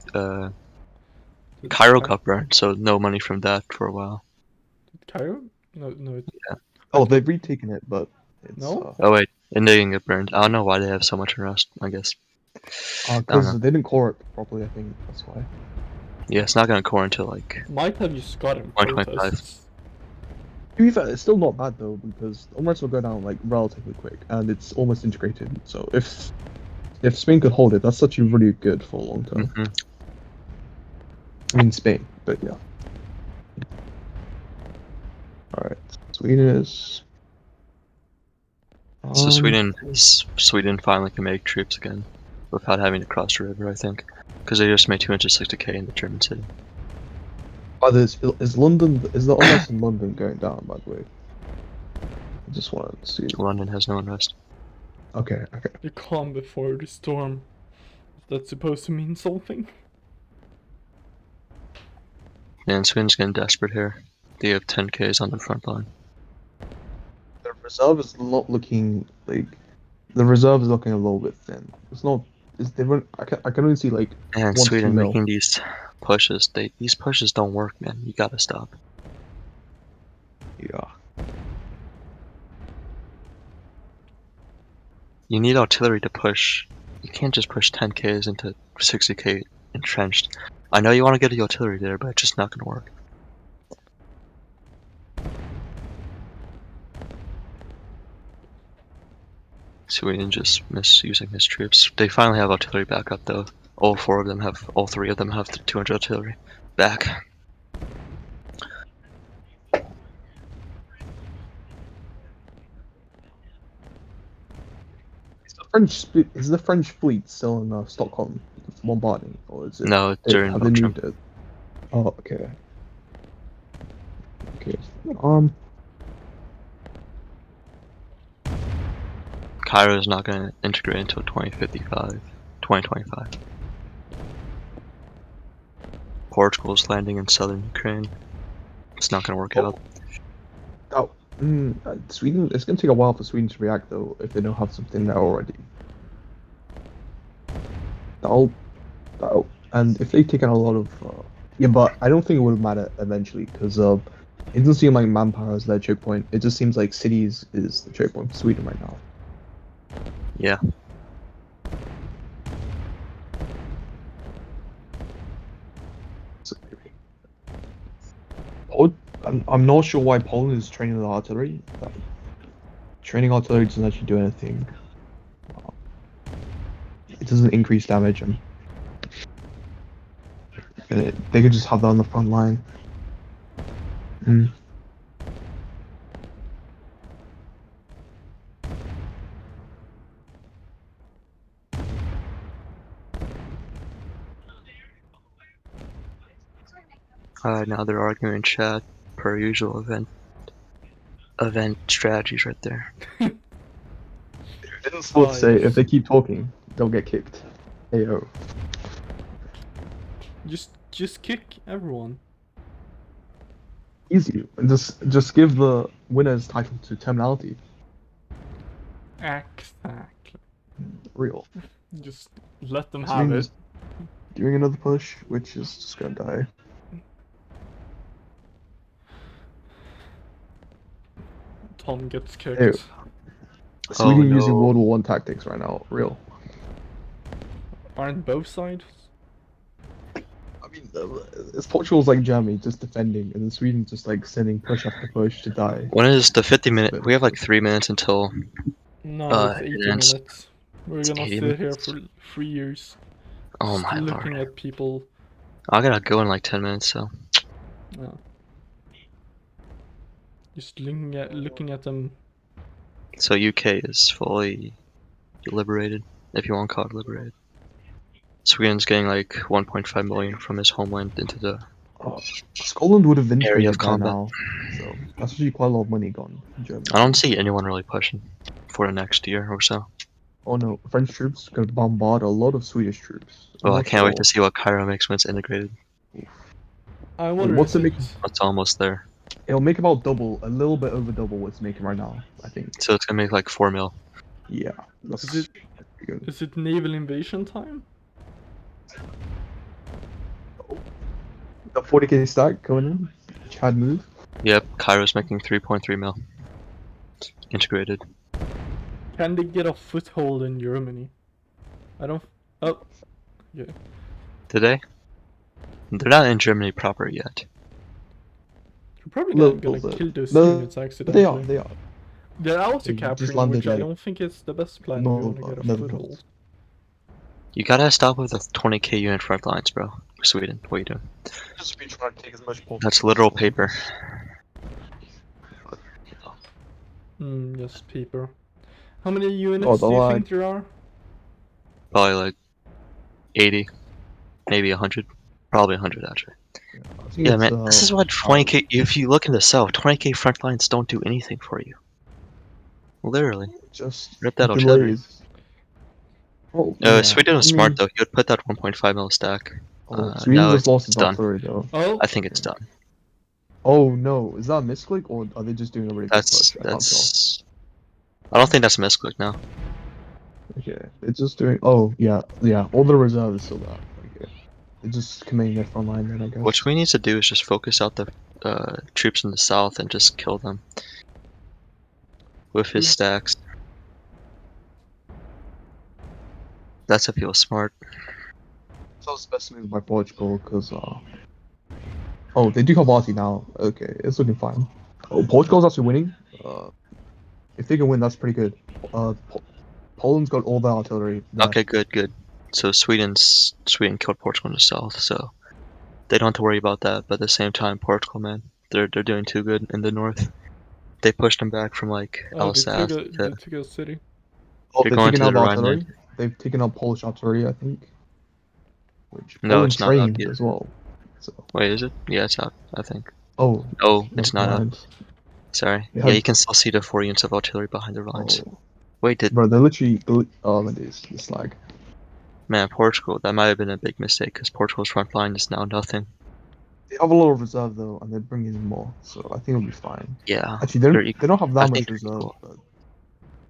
Cairo got burned, so no money from that for a while. Cairo? No. Oh, they've retaken it, but it's No? Oh wait, and they didn't get burned. I don't know why they have so much unrest. I guess. because they didn't core it properly. I think that's why. Yeah, it's not gonna core until like Might have just gotten 1.5. protests. To be fair, it's still not bad though because unrest will go down like relatively quick and it's almost integrated. So if Spain could hold it, that's actually really good for a long term. hmm I mean Spain, but yeah. All right, Sweden is. So Sweden finally can make troops again, without having to cross the river. I think, because they just made 260k in the German city. Is London? Is the unrest in London going down? By the way, I just wanted to see. London has no unrest. Okay. The calm before the storm. Is that supposed to mean something? And Sweden's getting desperate here. They have 10k's on the front line. The reserve is not looking like. The reserve is looking a little bit thin. It's not. It's different. I can only see like. And 1 to 2 Sweden mil. making these pushes. These pushes don't work, man. You gotta stop. Yeah. You need artillery to push. You can't just push 10k's into 60k entrenched. I know you want to get the artillery there, but it's just not gonna work. Sweden just misusing his troops. They finally have artillery backup though. All three of them have the 200 artillery back. Is the French fleet still in Stockholm bombarding, or is it? No, they're in have they Belgium. moved it? Oh, okay. Okay. Cairo is not going to integrate until 2025. Portugal's landing in southern Ukraine. It's not going to work out. Sweden. It's going to take a while for Sweden to react, though, if they don't have something there already. And if they've taken a lot of, yeah, but I don't think it would matter eventually, because it doesn't seem like manpower is their choke point. It just seems like cities is the choke point for Sweden right now. Yeah. I'm not sure why Poland is training the artillery. Training artillery doesn't actually do anything. It doesn't increase damage. They could just have that on the front line. Now they're arguing in chat, per usual event strategies right there. It's what to say. If they keep talking, they'll get kicked. Ayo. Just kick everyone. Easy. Just give the winners title to terminality. Exactly. Real. Just let them have it. Doing another push, which is just gonna die. Tom gets kicked. Sweden using World War I tactics right now. Real. Aren't both sides? I mean, it's Portugal's like Germany, just defending, and then Sweden just like sending push after push to die. When is the 50-minute? We have like 3 minutes until. No, it's 80 minutes. We're gonna 80 sit here for 3 years. Oh just my looking lord. at people. I gotta go in like 10 minutes, so. Yeah. Just looking at them. So UK is fully liberated, if you want to call it liberated. Sweden's getting like 1.5 million from his homeland into the Scotland would have area of integrated by combat. now, so that's actually quite a lot of money gone in Germany. I don't see anyone really pushing for the next year or so. Oh no, French troops gonna bombard a lot of Swedish troops. Well, I can't wait to see what Cairo makes when it's integrated. I wonder what's it making? It's almost there. It'll make about double, a little bit over double what it's making right now, I think. So it's gonna make like 4 mil. Yeah. Is it naval invasion time? The 40k stack going in? Chad move? Yep, Cairo's making 3.3 mil. Integrated. Can they get a foothold in Germany? I don't... Oh. Yeah. Did they? They're not in Germany proper yet. You're probably gonna kill those units accidentally. They are. They're also capturing, which I don't think is the best plan if you want to get a foothold. You gotta stop with the 20k unit front lines, bro. Sweden, what are you doing? Just be trying to take as much That's literal paper. Yes, paper. How many units do you think there are? Probably like 80, maybe 100. Probably 100 actually. Yeah, man, this is what 20k. If you look in the south, 20k front lines don't do anything for you. Literally, just rip that artillery. Yeah. Sweden was smart though. He would put that 1.5 mil stack. Sweden just lost its done. artillery though. Oh, I think it's done. Oh no, is that a misclick or are they just doing a really good push? I don't think that's a misclick now. Okay, it's just doing. Oh yeah. All the reserve is still there. Okay, it's just committing their front line then, I guess. What we need to do is just focus out the troops in the south and just kill them with his stacks. That's if he was smart. That was the best move by Portugal because oh, they do have Arty now. Okay, it's looking fine. Oh, Portugal's actually winning. If they can win, that's pretty good. Poland's got all their artillery. There. Okay, good. So Sweden killed Portugal in the south, so they don't have to worry about that. But at the same time, Portugal, man, they're doing too good in the north. They pushed them back from like Oh, they Alsace to took a city. Oh, they're they've going taken to out the artillery. Rhineland. They've taken out Polish artillery, I think. Which No, Poland it's not up trained yet. as well. So. Wait, is it? Yeah, it's up, I think. Oh, Oh, it's never not up. mind. Sorry. They Yeah, had- you can still see the 4 units of artillery behind the lines. Oh, Wait, did bro, they're literally. Oh, it is. It's like. man, Portugal? That might have been a big mistake because Portugal's front line is now nothing. They have a lot of reserve though, and they're bringing in more, so I think it'll be fine. Yeah, Actually, they're they don't have I that think much they're reserve, equal. but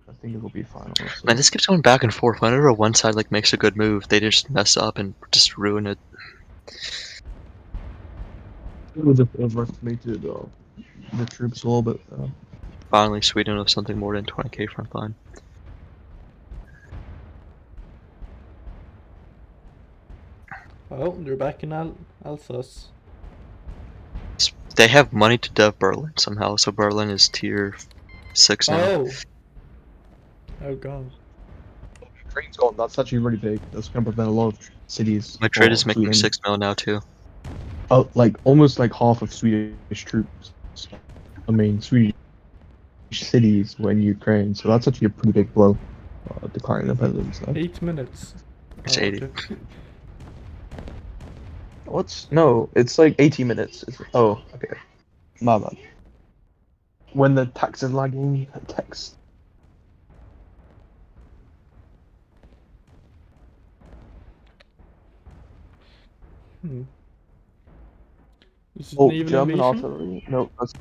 I think it'll be fine. Honestly. Man, this keeps going back and forth. Whenever one side like makes a good move, they just mess up and just ruin it. With overestimated the troops a little bit. Finally, Sweden with something more than 20k front line. Oh, they're back in Alsace. They have money to dev Berlin somehow, so Berlin is tier 6 now. Oh. Oh god. Train's gone. That's actually really big. That's gonna prevent a lot of cities. Madrid is or making Sweden. 6 mil now too. Like almost like half of Swedish troops. I mean, Swedish cities were in Ukraine, so that's actually a pretty big blow. Declaring independence. 8 minutes. It's Oh, 80. okay. What's no? It's like 80 minutes. Oh, okay. My bad. When the text is lagging, text. Hmm. Is it Oh, naval German invasion? artillery? No, that's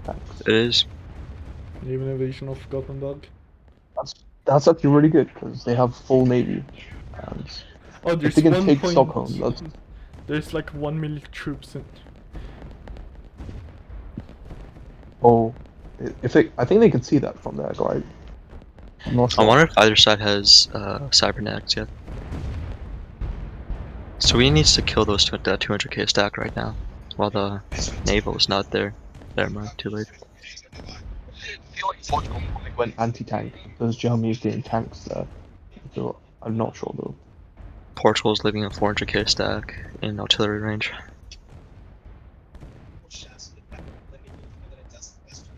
tanks. It is. Naval invasion of Gothenburg. That's actually really good because they have full navy. And Oh, if there's they can 1 take point. Stockholm, that's There's like 1 million troops in. oh. I think they can see that from there, right? I'm not sure. I wonder if either side has cybernetics yet. Sweden needs to kill that 200k stack right now, while the naval is not there. Never mind, too late. I feel like Portugal probably went anti-tank because Germany is getting tanks there. So I'm not sure though. Portugal's leaving a 400k stack in artillery range.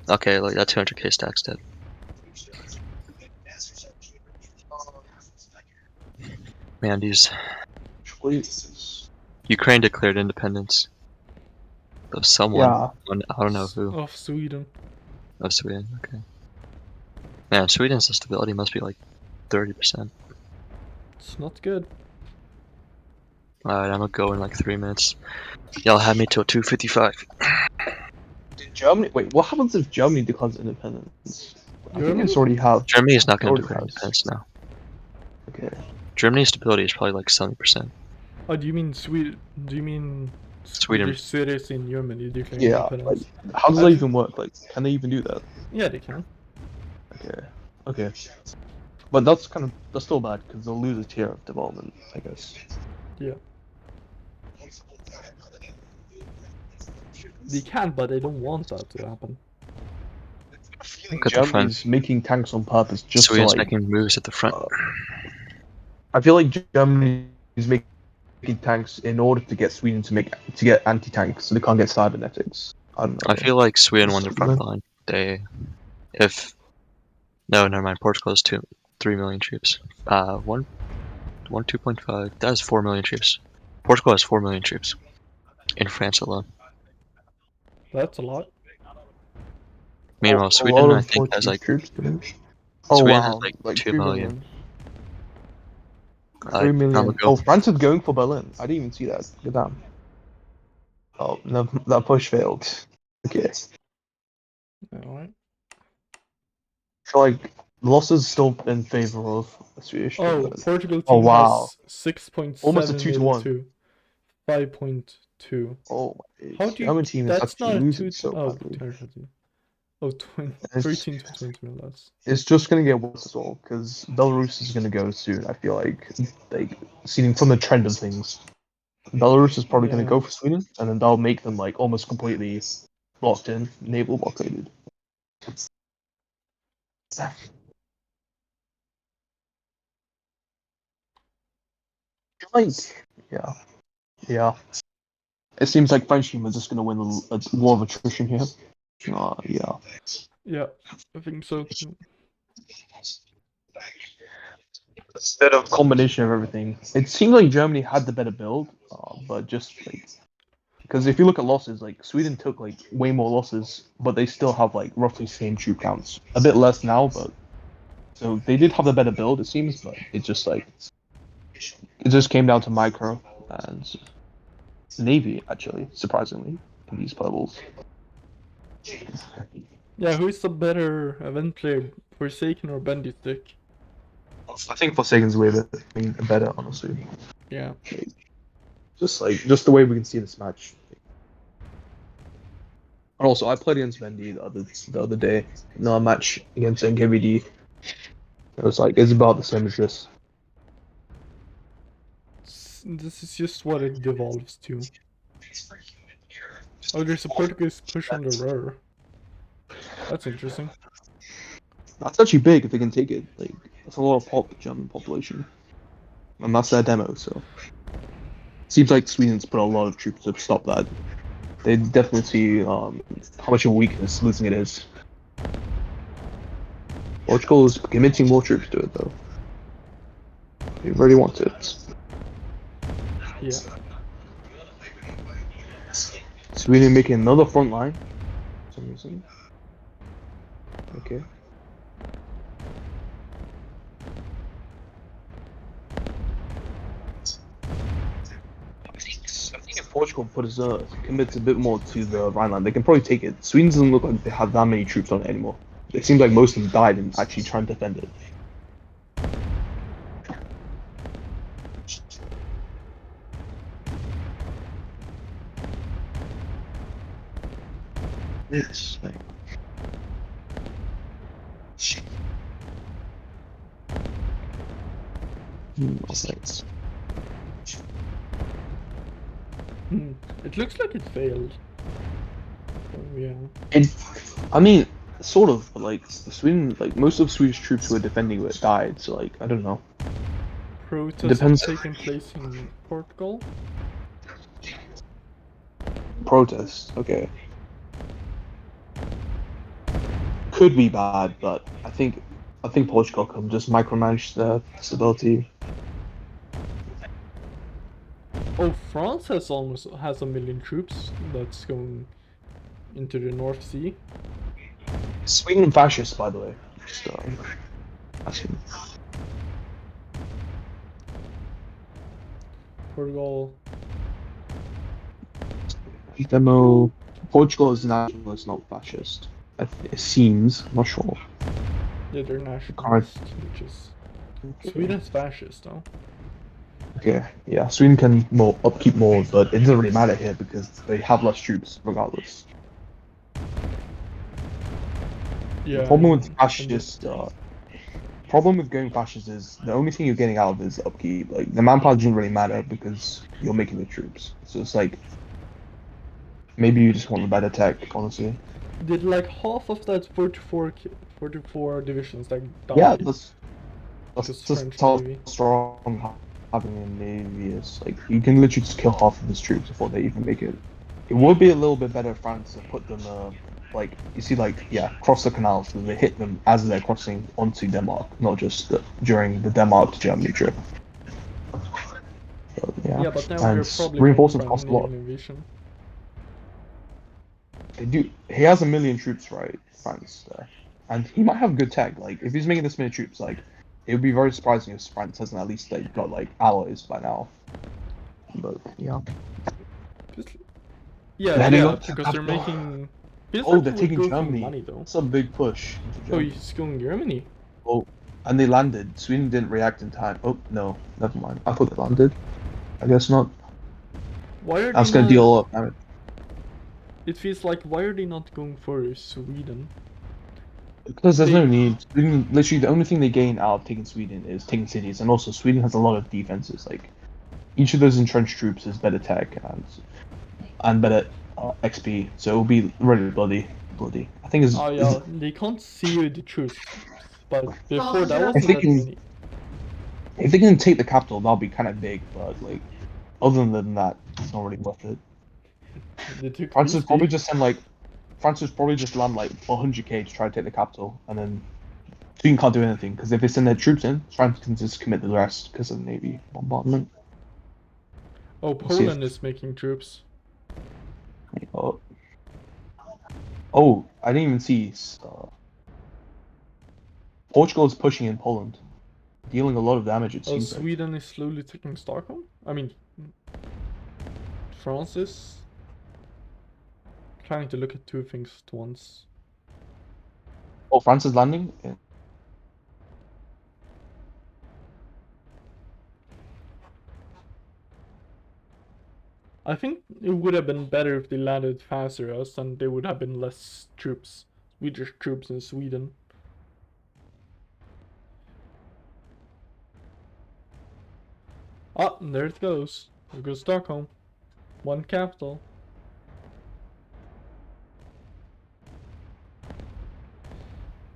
Okay, like that 200k stack's dead. Man, these Ukraine declared independence of someone. Yeah. I don't know who. Of Sweden. Of Sweden. Okay. Man, Sweden's stability must be like 30%. It's not good. Alright, I'm gonna go in like 3 minutes. Y'all have me till 2:55. Did Germany? Wait, what happens if Germany declares independence? I think it's already have. Germany is not gonna Already declare has. independence now. Okay. Germany's stability is probably like 70%. Oh, do you mean Sweden? Do you mean Sweden. Swedish cities in Germany declaring Yeah. Like, independence? how does that even work? Like, can they even do that? Yeah, they can. Okay. Okay. But that's still bad because they'll lose a tier of development, I guess. Yeah. They can, but they don't want that to happen. Look at the front. Germany's making tanks on purpose just Sweden's to like. making moves at the front. I feel like Germany is making tanks in order to get Sweden to get anti-tanks, so they can't get cybernetics. I don't know. I feel like Sweden won their Just- front line. No, never mind. Portugal has 3 million troops. 2.5. That is 4 million troops. Portugal has 4 million troops in France alone. That's a lot. Meanwhile, a Sweden lot I of think has like Portuguese troops. Oh Sweden wow, has like 2 3 million. 3 million. I'm gonna go. Oh, France is going for Berlin. I didn't even see that. Good damn. Oh no, that push failed. Okay. Alright. So like losses still in favor of Swedish. Oh, but- Portugal team Oh, wow. has 6.7 Almost a 2-1. to 5.2. Oh, my How do you? German team is That's actually not losing 2. so Oh, badly. 10. Oh, 20, It's- 13 to 20 mil less. It's just gonna get worse as well because Belarus is gonna go soon. I feel like seeing from the trend of things, Belarus is probably gonna Yeah. go for Sweden, and then that'll make them like almost completely locked in, naval blockaded. like, yeah. It seems like French team is just gonna win a war of attrition here. Yeah. Yeah, I think so too. Instead of combination of everything, it seemed like Germany had the better build, but just like because if you look at losses, like Sweden took like way more losses, but they still have like roughly same troop counts. A bit less now, but so they did have the better build, it seems, but it just came down to micro and Navy actually, surprisingly, in these levels. Yeah, who is the better event player, Forsaken or Bendy-Stick? I think Forsaken's way better, honestly. Yeah. Just the way we can see this match. And also, I played against Bendy the other day in a match against NKVD. It's about the same as this. This is just what it devolves to. Oh, there's a Portuguese push on the rear. That's interesting. That's actually big if they can take it. Like, that's a lot of German population. And that's their demo, so. Seems like Sweden's put a lot of troops to stop that. They definitely see how much of a weakness losing it is. Portugal is committing more troops to it, though. They really want it. Yeah. Sweden making another front line. For some reason. Okay. I think if Portugal commits a bit more to the Rhineland, they can probably take it. Sweden doesn't look like they have that many troops on it anymore. It seems like most of them died in actually trying to defend it. This thing. Thanks. It looks like it failed. Oh, yeah. I mean, sort of, but like Sweden, like most of Swedish troops who were defending it died, so like I don't know. Protests taking place in Portugal? Protests, okay. Could be bad, but I think Portugal can just micromanage the stability. Oh, France has a million troops that's going into the North Sea. Sweden fascist, by the way. Just asking. Portugal. Demo. Portugal is nationalist, not fascist. It seems. I'm not sure. Yeah, they're nationalist, which is... Sweden's fascist, though. Okay, yeah, Sweden can upkeep more, but it doesn't really matter here because they have less troops, regardless. Yeah. The problem with fascist, problem with going fascist is the only thing you're getting out of is upkeep. Like the manpower doesn't really matter because you're making the troops. So it's like maybe you just want a better tech, honestly. Did like half of that 44 divisions like die? Yeah, that's French how Navy. strong having a navy is. Like you can literally just kill half of his troops before they even make it. It would be a little bit better if France put them like you see cross the canal so they hit them as they're crossing onto Denmark, not just during the Denmark to Germany trip. So, yeah, but now and we're probably reinforcements cost a lot. Invasion. They do. He has 1 million troops, right, France, and he might have good tech. Like if he's making this many troops, like it would be very surprising if France hasn't at least got like alloys by now. But yeah. Yeah, because they're making. Oh, they're taking Germany. Money, though. That's a big push. Oh, he's going Germany. Oh, and they landed. Sweden didn't react in time. Oh no, never mind. I thought they landed. I guess not. Why are I was gonna deal up. Damn it. It feels like why are they not going for Sweden? Because there's no need. Sweden, literally, the only thing they gain out of taking Sweden is taking cities, and also Sweden has a lot of defenses. Like each of those entrenched troops is better tech and better XP, so it will be really bloody. I think it's. Oh yeah, they can't see the troops, but before that I wasn't think that many. If they can take the capital, that'll be kind of big, but like, other than that, it's not really worth it. They took Francis Visby. probably just send like, Francis probably just land like 100k to try to take the capital, and then Sweden can't do anything because if they send their troops in, France can just commit the rest because of Navy bombardment. Oh, Poland is making troops. Oh, oh, I didn't even see. Portugal is pushing in Poland, dealing a lot of damage. It Oh, seems like. Sweden is slowly taking Stockholm? I mean, France is trying to look at two things at once. Oh, France is landing. Yeah. I think it would have been better if they landed faster, as then there would have been less troops, Swedish troops in Sweden. Ah, there it goes. There goes Stockholm. One capital.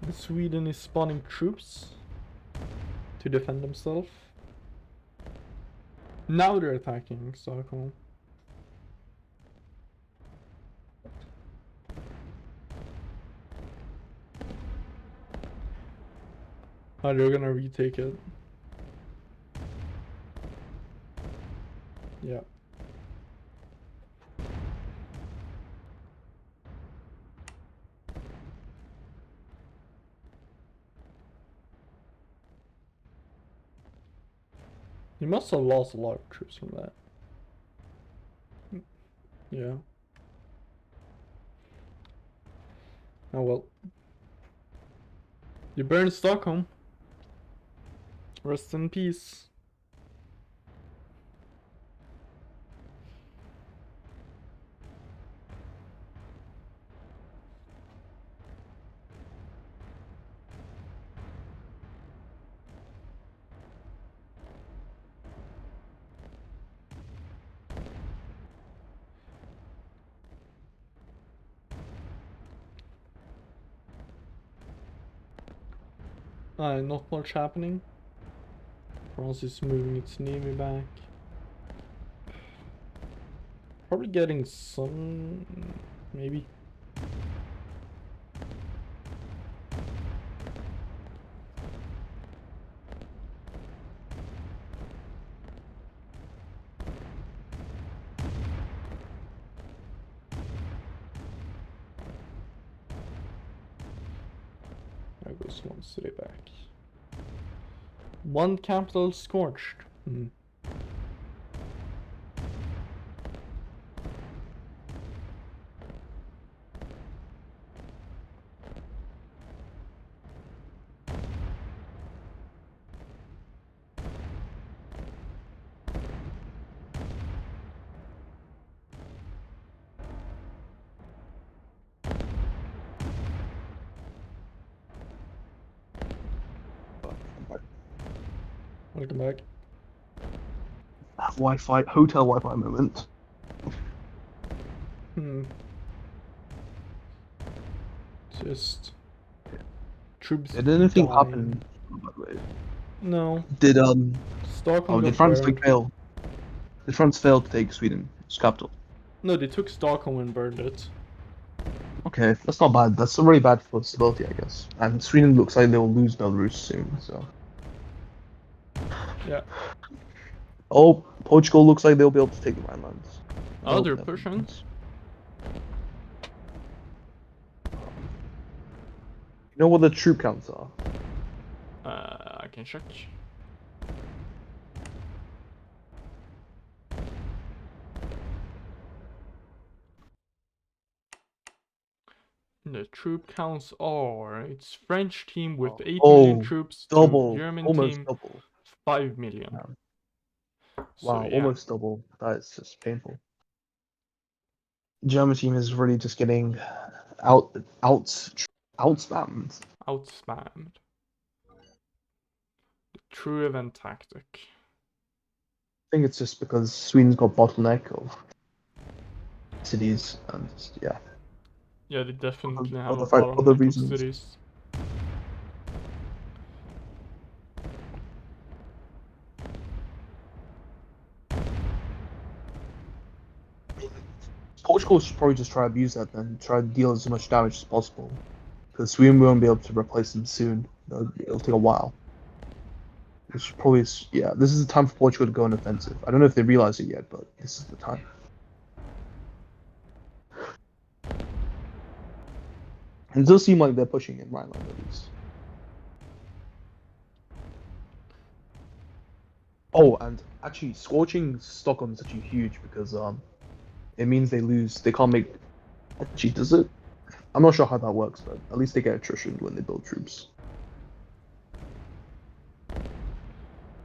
And Sweden is spawning troops to defend themselves. Now they're attacking Stockholm. Oh, they're gonna retake it. Yeah. He must have lost a lot of troops from that. Yeah. Oh well. You burned Stockholm. Rest in peace. Not much happening. France is moving its navy back. Probably getting some... maybe. There goes one city back. One capital scorched. Welcome back. Wi-Fi hotel Wi-Fi moment. Just troops. Did anything dying. happen? No. Did Stockholm did got France burned. fail? Did France fail to take Sweden's capital? No, they took Stockholm and burned it. Okay, that's not bad. That's already bad for stability, I guess. And Sweden looks like they'll lose Belarus soon, so. Yeah. Oh, Portugal looks like they'll be able to take the Rhinelands. Oh, they're pushing. You know what the troop counts are? I can check. The troop counts are: it's French team with 8 million troops double, to German almost team double. 5 million. Wow, So, yeah. almost double. That is just painful. German team is really just getting outspammed. Outspammed. The true event tactic. I think it's just because Sweden's got bottleneck of cities and yeah. Yeah, they definitely have other a bottleneck of reasons. cities. Portugal should probably just try to abuse that then, try to deal as much damage as possible. Because Sweden won't be able to replace them soon. It'll take a while. Which probably is, yeah, this is the time for Portugal to go on offensive. I don't know if they realize it yet, but this is the time. And it does seem like they're pushing in Rhineland at least. Oh, and actually, scorching Stockholm is actually huge because it means they lose. They can't make. Actually, does it? I'm not sure how that works, but at least they get attrition when they build troops.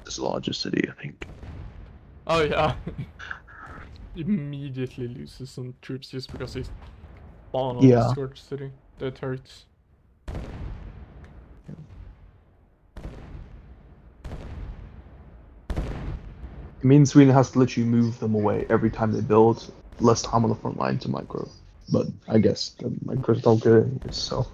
It's the largest city, I think. Oh yeah. Immediately loses some troops just because he's spawned on the Scorched City. That hurts. It means Sweden has to literally move them away every time they build, less time on the front line to micro. But I guess the micros don't get it anyways, so.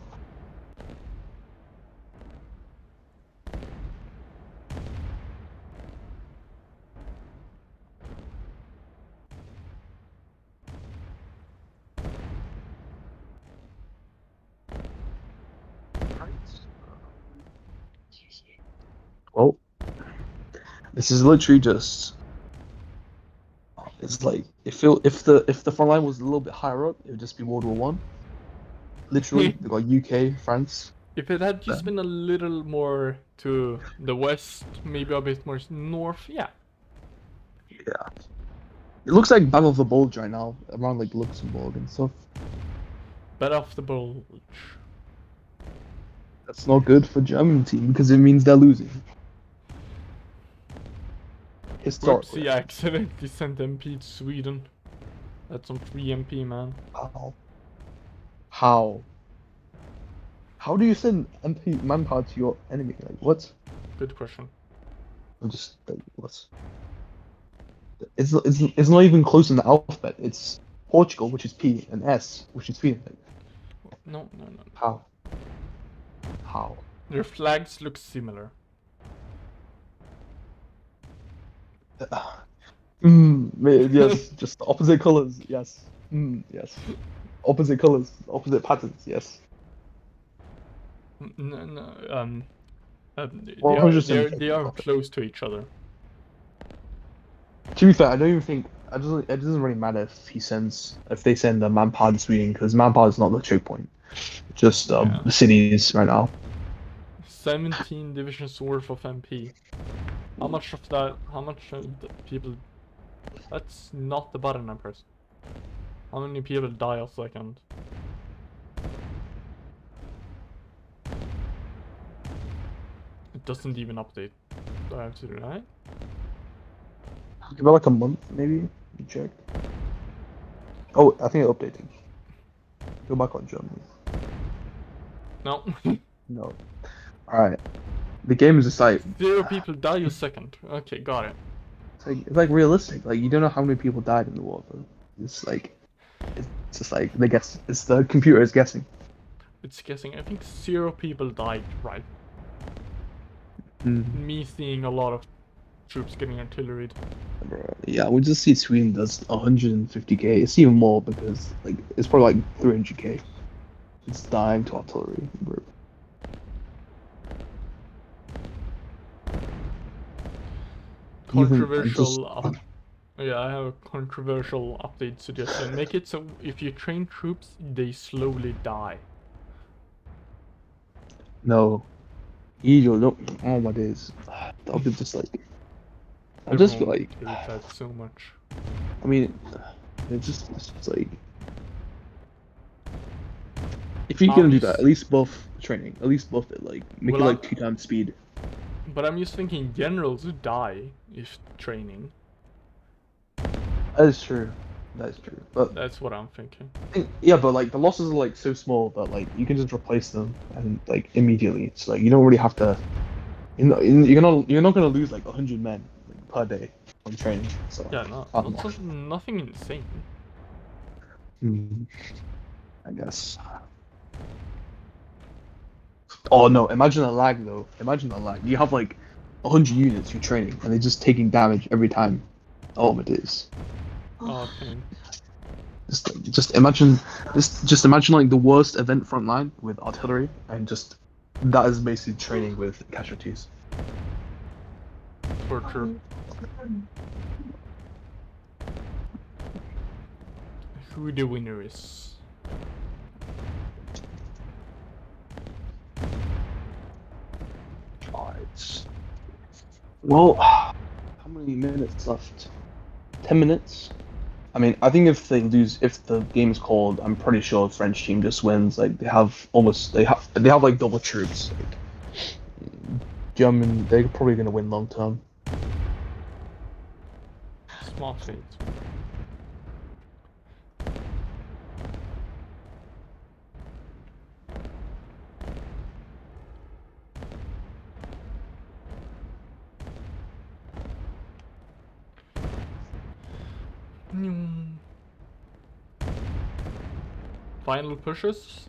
Well, this is literally just. It's like if the front line was a little bit higher up, it would just be World War One. Literally, they got UK, France. If it had just been a little more to the west, maybe a bit more north, yeah. Yeah. It looks like Battle of the Bulge right now, around like Luxembourg and stuff. Battle of the Bulge. That's not good for German team because it means they're losing. Historically. Whoopsie, I accidentally sent MP to Sweden. That's some free MP, man. How? How do you send MP manpower to your enemy? Like, what? Good question. I'm just like, what? It's not even close in the alphabet. It's Portugal, which is P, and S, which is P. No. How? How? Their flags look similar. Yes, just the opposite colors. Yes. Yes. Opposite colors, opposite patterns. Yes. No. They 100% are close to each other. To be fair, I don't even think it doesn't really matter if they send a manpower to Sweden because manpower is not the choke point. Just the cities right now. 17 divisions worth of MP. How much of that? How much of the people? That's not the button I pressed. How many people die a second? It doesn't even update. Do I have to do that? Give it like a month, maybe. You check. Oh, I think it updated. Go back on Germany. No. No. Alright. The game is just like 0 people die a second. Okay, got it. it's like realistic. Like you don't know how many people died in the war, but it's just like they guess. It's the computer is guessing. It's guessing. I think 0 people died, right? Me seeing a lot of troops getting artilleried. Yeah, we just see Sweden does 150k. It's even more because like it's probably like 300k. It's dying to artillery. Controversial. Yeah, I have a controversial update suggestion. Make it so if you train troops, they slowly die. No. You don't. Oh my days. That would be just like. I just feel like. I hate that so much. I mean, it's just like. If you're gonna do that, at least buff training. At least buff it. Like make it like 2 times speed. But I'm just thinking generals who die if training. That is true. That is true. But that's what I'm thinking. Yeah, but like the losses are like so small that like you can just replace them and like immediately. It's like you don't really have to. You're not gonna lose like 100 men like, per day on training. So yeah, nothing insane. I guess. Oh no! Imagine a lag though. Imagine a lag. You have like 100 units you're training, and they're just taking damage every time. Oh, it is. Okay. Just imagine this. Just imagine like the worst event front line with artillery, and just that is basically training with casualties. Torture. Who the winner is? Alright. Well, how many minutes left? 10 minutes? I mean, I think if they lose, if the game is called, I'm pretty sure the French team just wins. Like they have like double troops. Like German, they're probably gonna win long term. Smart fate. Final pushes.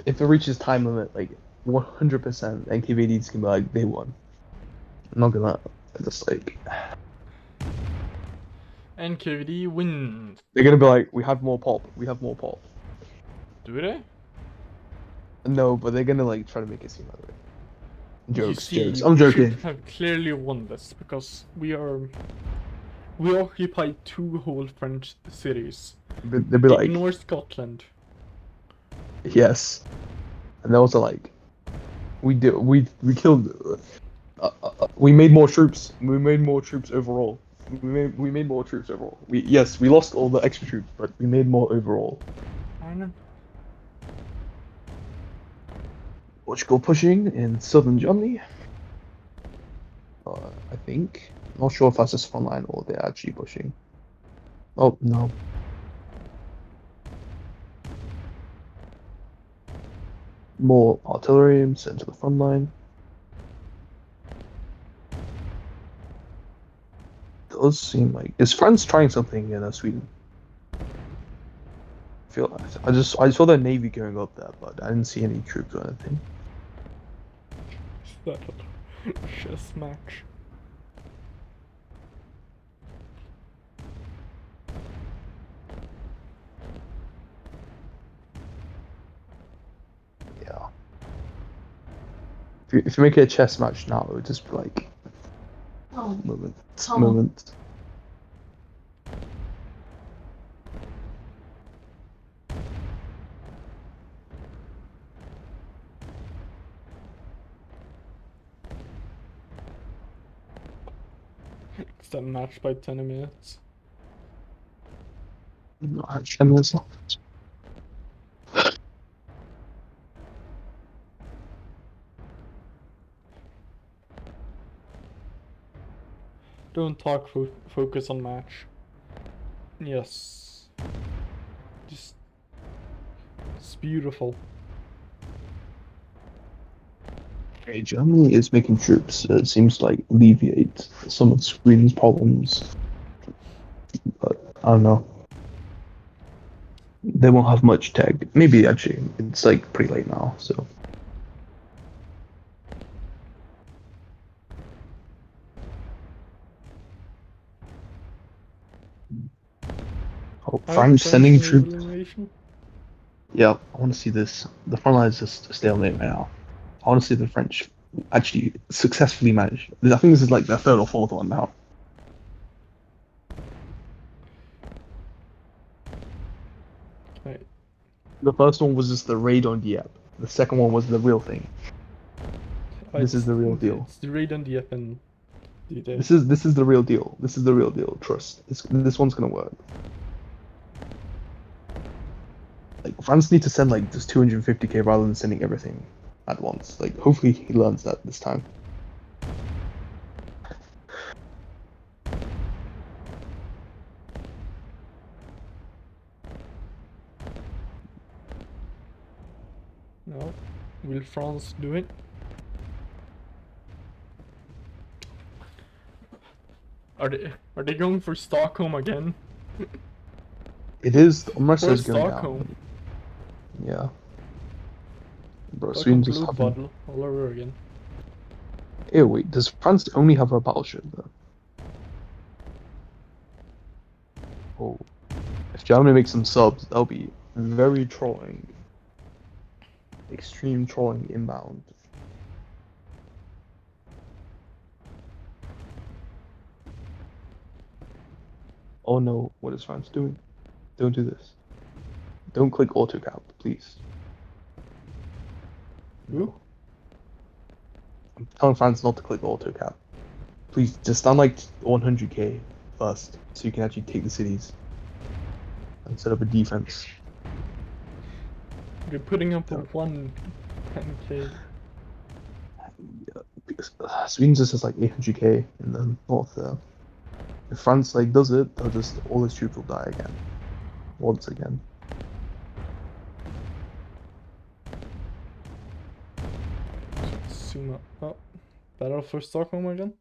If it reaches time limit, like 100%, NKVD's gonna be like they won. I'm not gonna just like NKVD wins. they're gonna be like we have more pop, we have more pop. Do they? No, but they're gonna like try to make it seem that way. Jokes, You see, jokes. I'm we joking. should have clearly won this because we occupy 2 whole French cities. They'd be like, Ignore Scotland. yes, and they also like, we killed, we made more troops. We made more troops overall. We made more troops overall. We lost all the extra troops, but we made more overall. I know. Portugal pushing in southern Germany. I think. Not sure if that's just front line or they're actually pushing. Oh no. More artillery sent to the front line. Does seem like is France trying something in Sweden? I saw their navy going up there, but I didn't see any troops or anything. Is that a chess match? Yeah. If you make it a chess match now, it would just be like moment. Extend match by 10 minutes. No, 10 minutes left. Don't talk, focus on match. Yes. Just... It's beautiful. Okay, Germany is making troops. It seems to like alleviate some of Sweden's problems. But I don't know. They won't have much tech. Maybe actually, it's like pretty late now, so. Oh, French sending troops. Yeah, I want to see this. The front line is just a stalemate right now. I want to see the French actually successfully manage. I think this is like their third or fourth one now. Okay. The first one was just the raid on Dieppe. The second one was the real thing. This is the real deal. It's the raid on the FN. This is the real deal. This is the real deal. Trust. This one's gonna work. Like France need to send like just 250k rather than sending everything at once. Like hopefully he learns that this time. No. Will France do it? Are they going for Stockholm again? It is. Unless Where's it's going Stockholm? down. Yeah. Bro, Stockholm Sweden just blue having... bottle all over again. Ew, wait, does France only have a battleship though? Oh. If Germany makes some subs, that'll be very trolling. Extreme trolling inbound. Oh no, what is France doing? Don't do this. Don't click AutoCap, please. No. I'm telling France not to click AutoCap. Please, just stand like 100k first, so you can actually take the cities. And set up a defense. They're putting up a Yeah. 110k. Yeah, Sweden just has like 800k in the north there. If France like does it, they'll just all its troops will die again. Once again. Zoom up. Oh, battle for Stockholm again?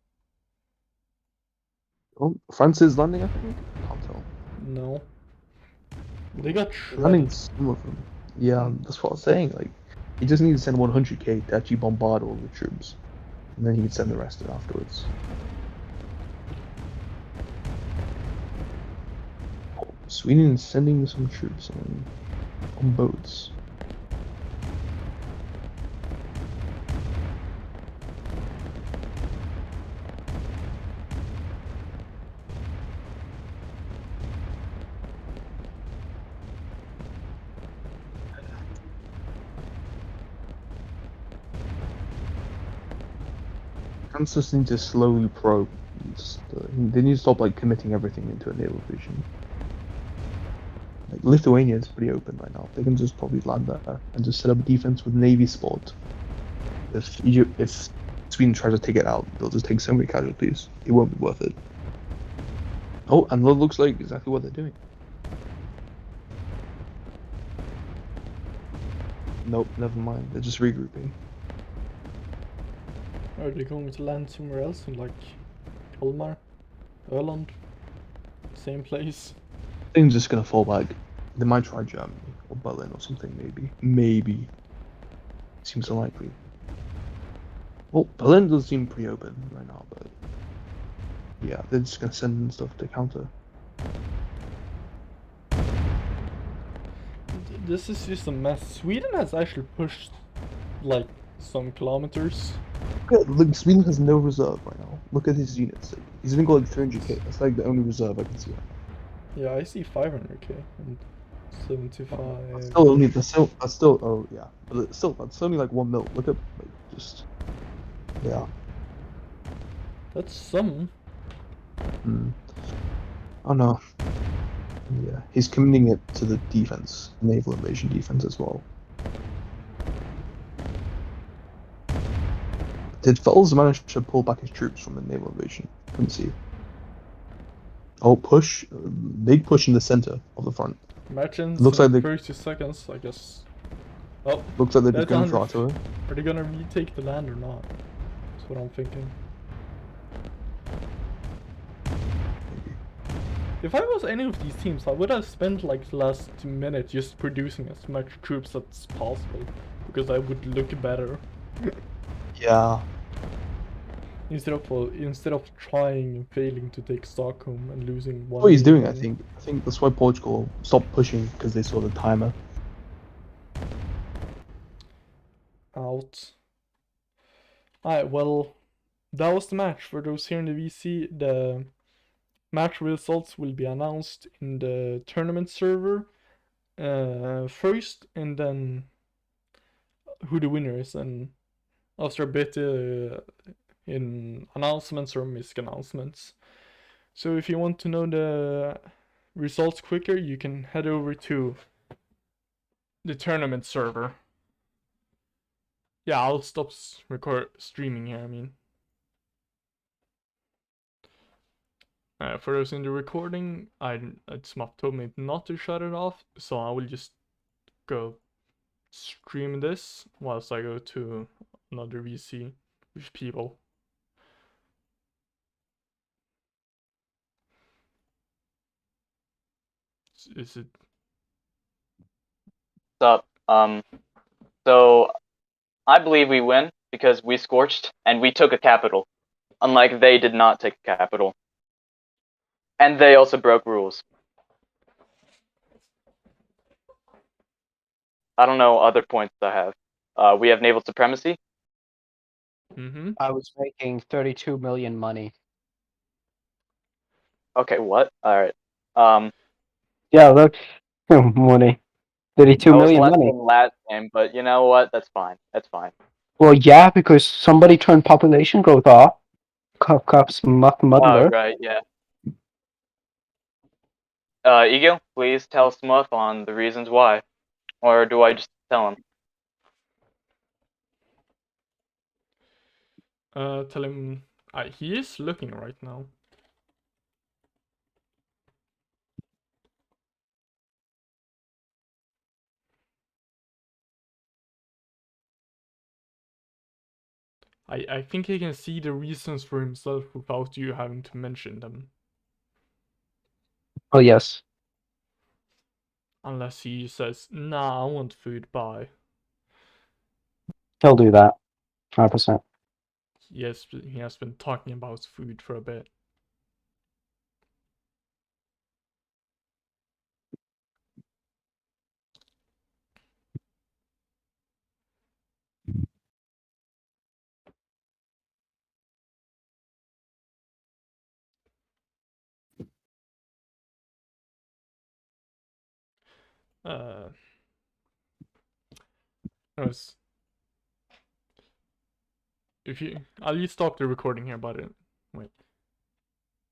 Oh, France is landing, I think. Can't tell. No. They got Landing shredded. some of them. Yeah, that's what I was saying. Like, he just needs to send 100k to actually bombard all the troops, and then he can send the rest afterwards. Oh, Sweden is sending some troops on boats. France just need to slowly probe. They need to stop like committing everything into a naval division. Like Lithuania is pretty open right now. They can just probably land there and just set up a defense with navy support. If Sweden tries to take it out, they'll just take so many casualties. It won't be worth it. Oh, and that looks like exactly what they're doing. Nope, never mind. They're just regrouping. Are they going to land somewhere else in like Kalmar? Öland? Same place? Things just gonna fall back. They might try Germany or Berlin or something, maybe. Maybe. Seems unlikely. Well, Berlin does seem pretty open right now, but yeah, they're just gonna send in stuff to counter. This is just a mess. Sweden has actually pushed like some kilometers. Look, Sweden has no reserve right now. Look at his units. He's even got like 300k. That's like the only reserve I can see right now. Yeah, I see 500k and 75. That's still only. That's still. Oh yeah, but it's still. That's only like 1 mil. Look at like just. Yeah. That's some. Oh no. Yeah, he's committing it to the defense, naval invasion defense as well. Did Fells manage to pull back his troops from the naval invasion? Couldn't see. Oh, push! Big push in the center of the front. Imagine Looks like they. 30 seconds, I guess. Oh, Looks like they're just that's going for 100. artillery. Are they gonna retake the land or not? That's what I'm thinking. If I was any of these teams, I would have spent like the last minute just producing as much troops as possible, because I would look better. Yeah. Instead of trying and failing to take Stockholm and losing one. What he's doing, I million. think. I think that's why Portugal stopped pushing because they saw the timer. Out. Alright, well, that was the match. For those here in the VC, the match results will be announced in the tournament server first, and then who the winner is, and after a bit in announcements or misc announcements. So if you want to know the results quicker, you can head over to the tournament server. Yeah, I'll stop streaming here, I mean. For those in the recording, Smap told me not to shut it off, so I will just go stream this whilst I go to another VC with people. Is it? What's up? So I believe we win because we scorched and we took a capital, unlike they did not take a capital, and they also broke rules. I don't know other points I have. We have naval supremacy. Mm-hmm. I was making 32 million money. Okay, what? All right. Yeah, look, money. 32 That was million less money. than last game, but you know what? That's fine. That's fine. Well, yeah, because somebody turned population growth off. Cups Oh, muddler. right, yeah. Ego, please tell Smuff on the reasons why, or do I just tell him? Tell him. He is looking right now. I think he can see the reasons for himself without you having to mention them. Oh, yes. Unless he says, nah, I want food, bye. He'll do that. 100%. He has been talking about food for a bit. Anyways, I'll stop the recording here, but wait.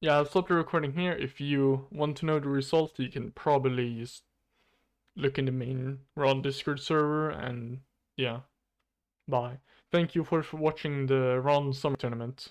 Yeah, I'll stop the recording here. If you want to know the result, you can probably just look in the main Ron Discord server, and yeah, bye. Thank you for watching the Ron Summer Tournament.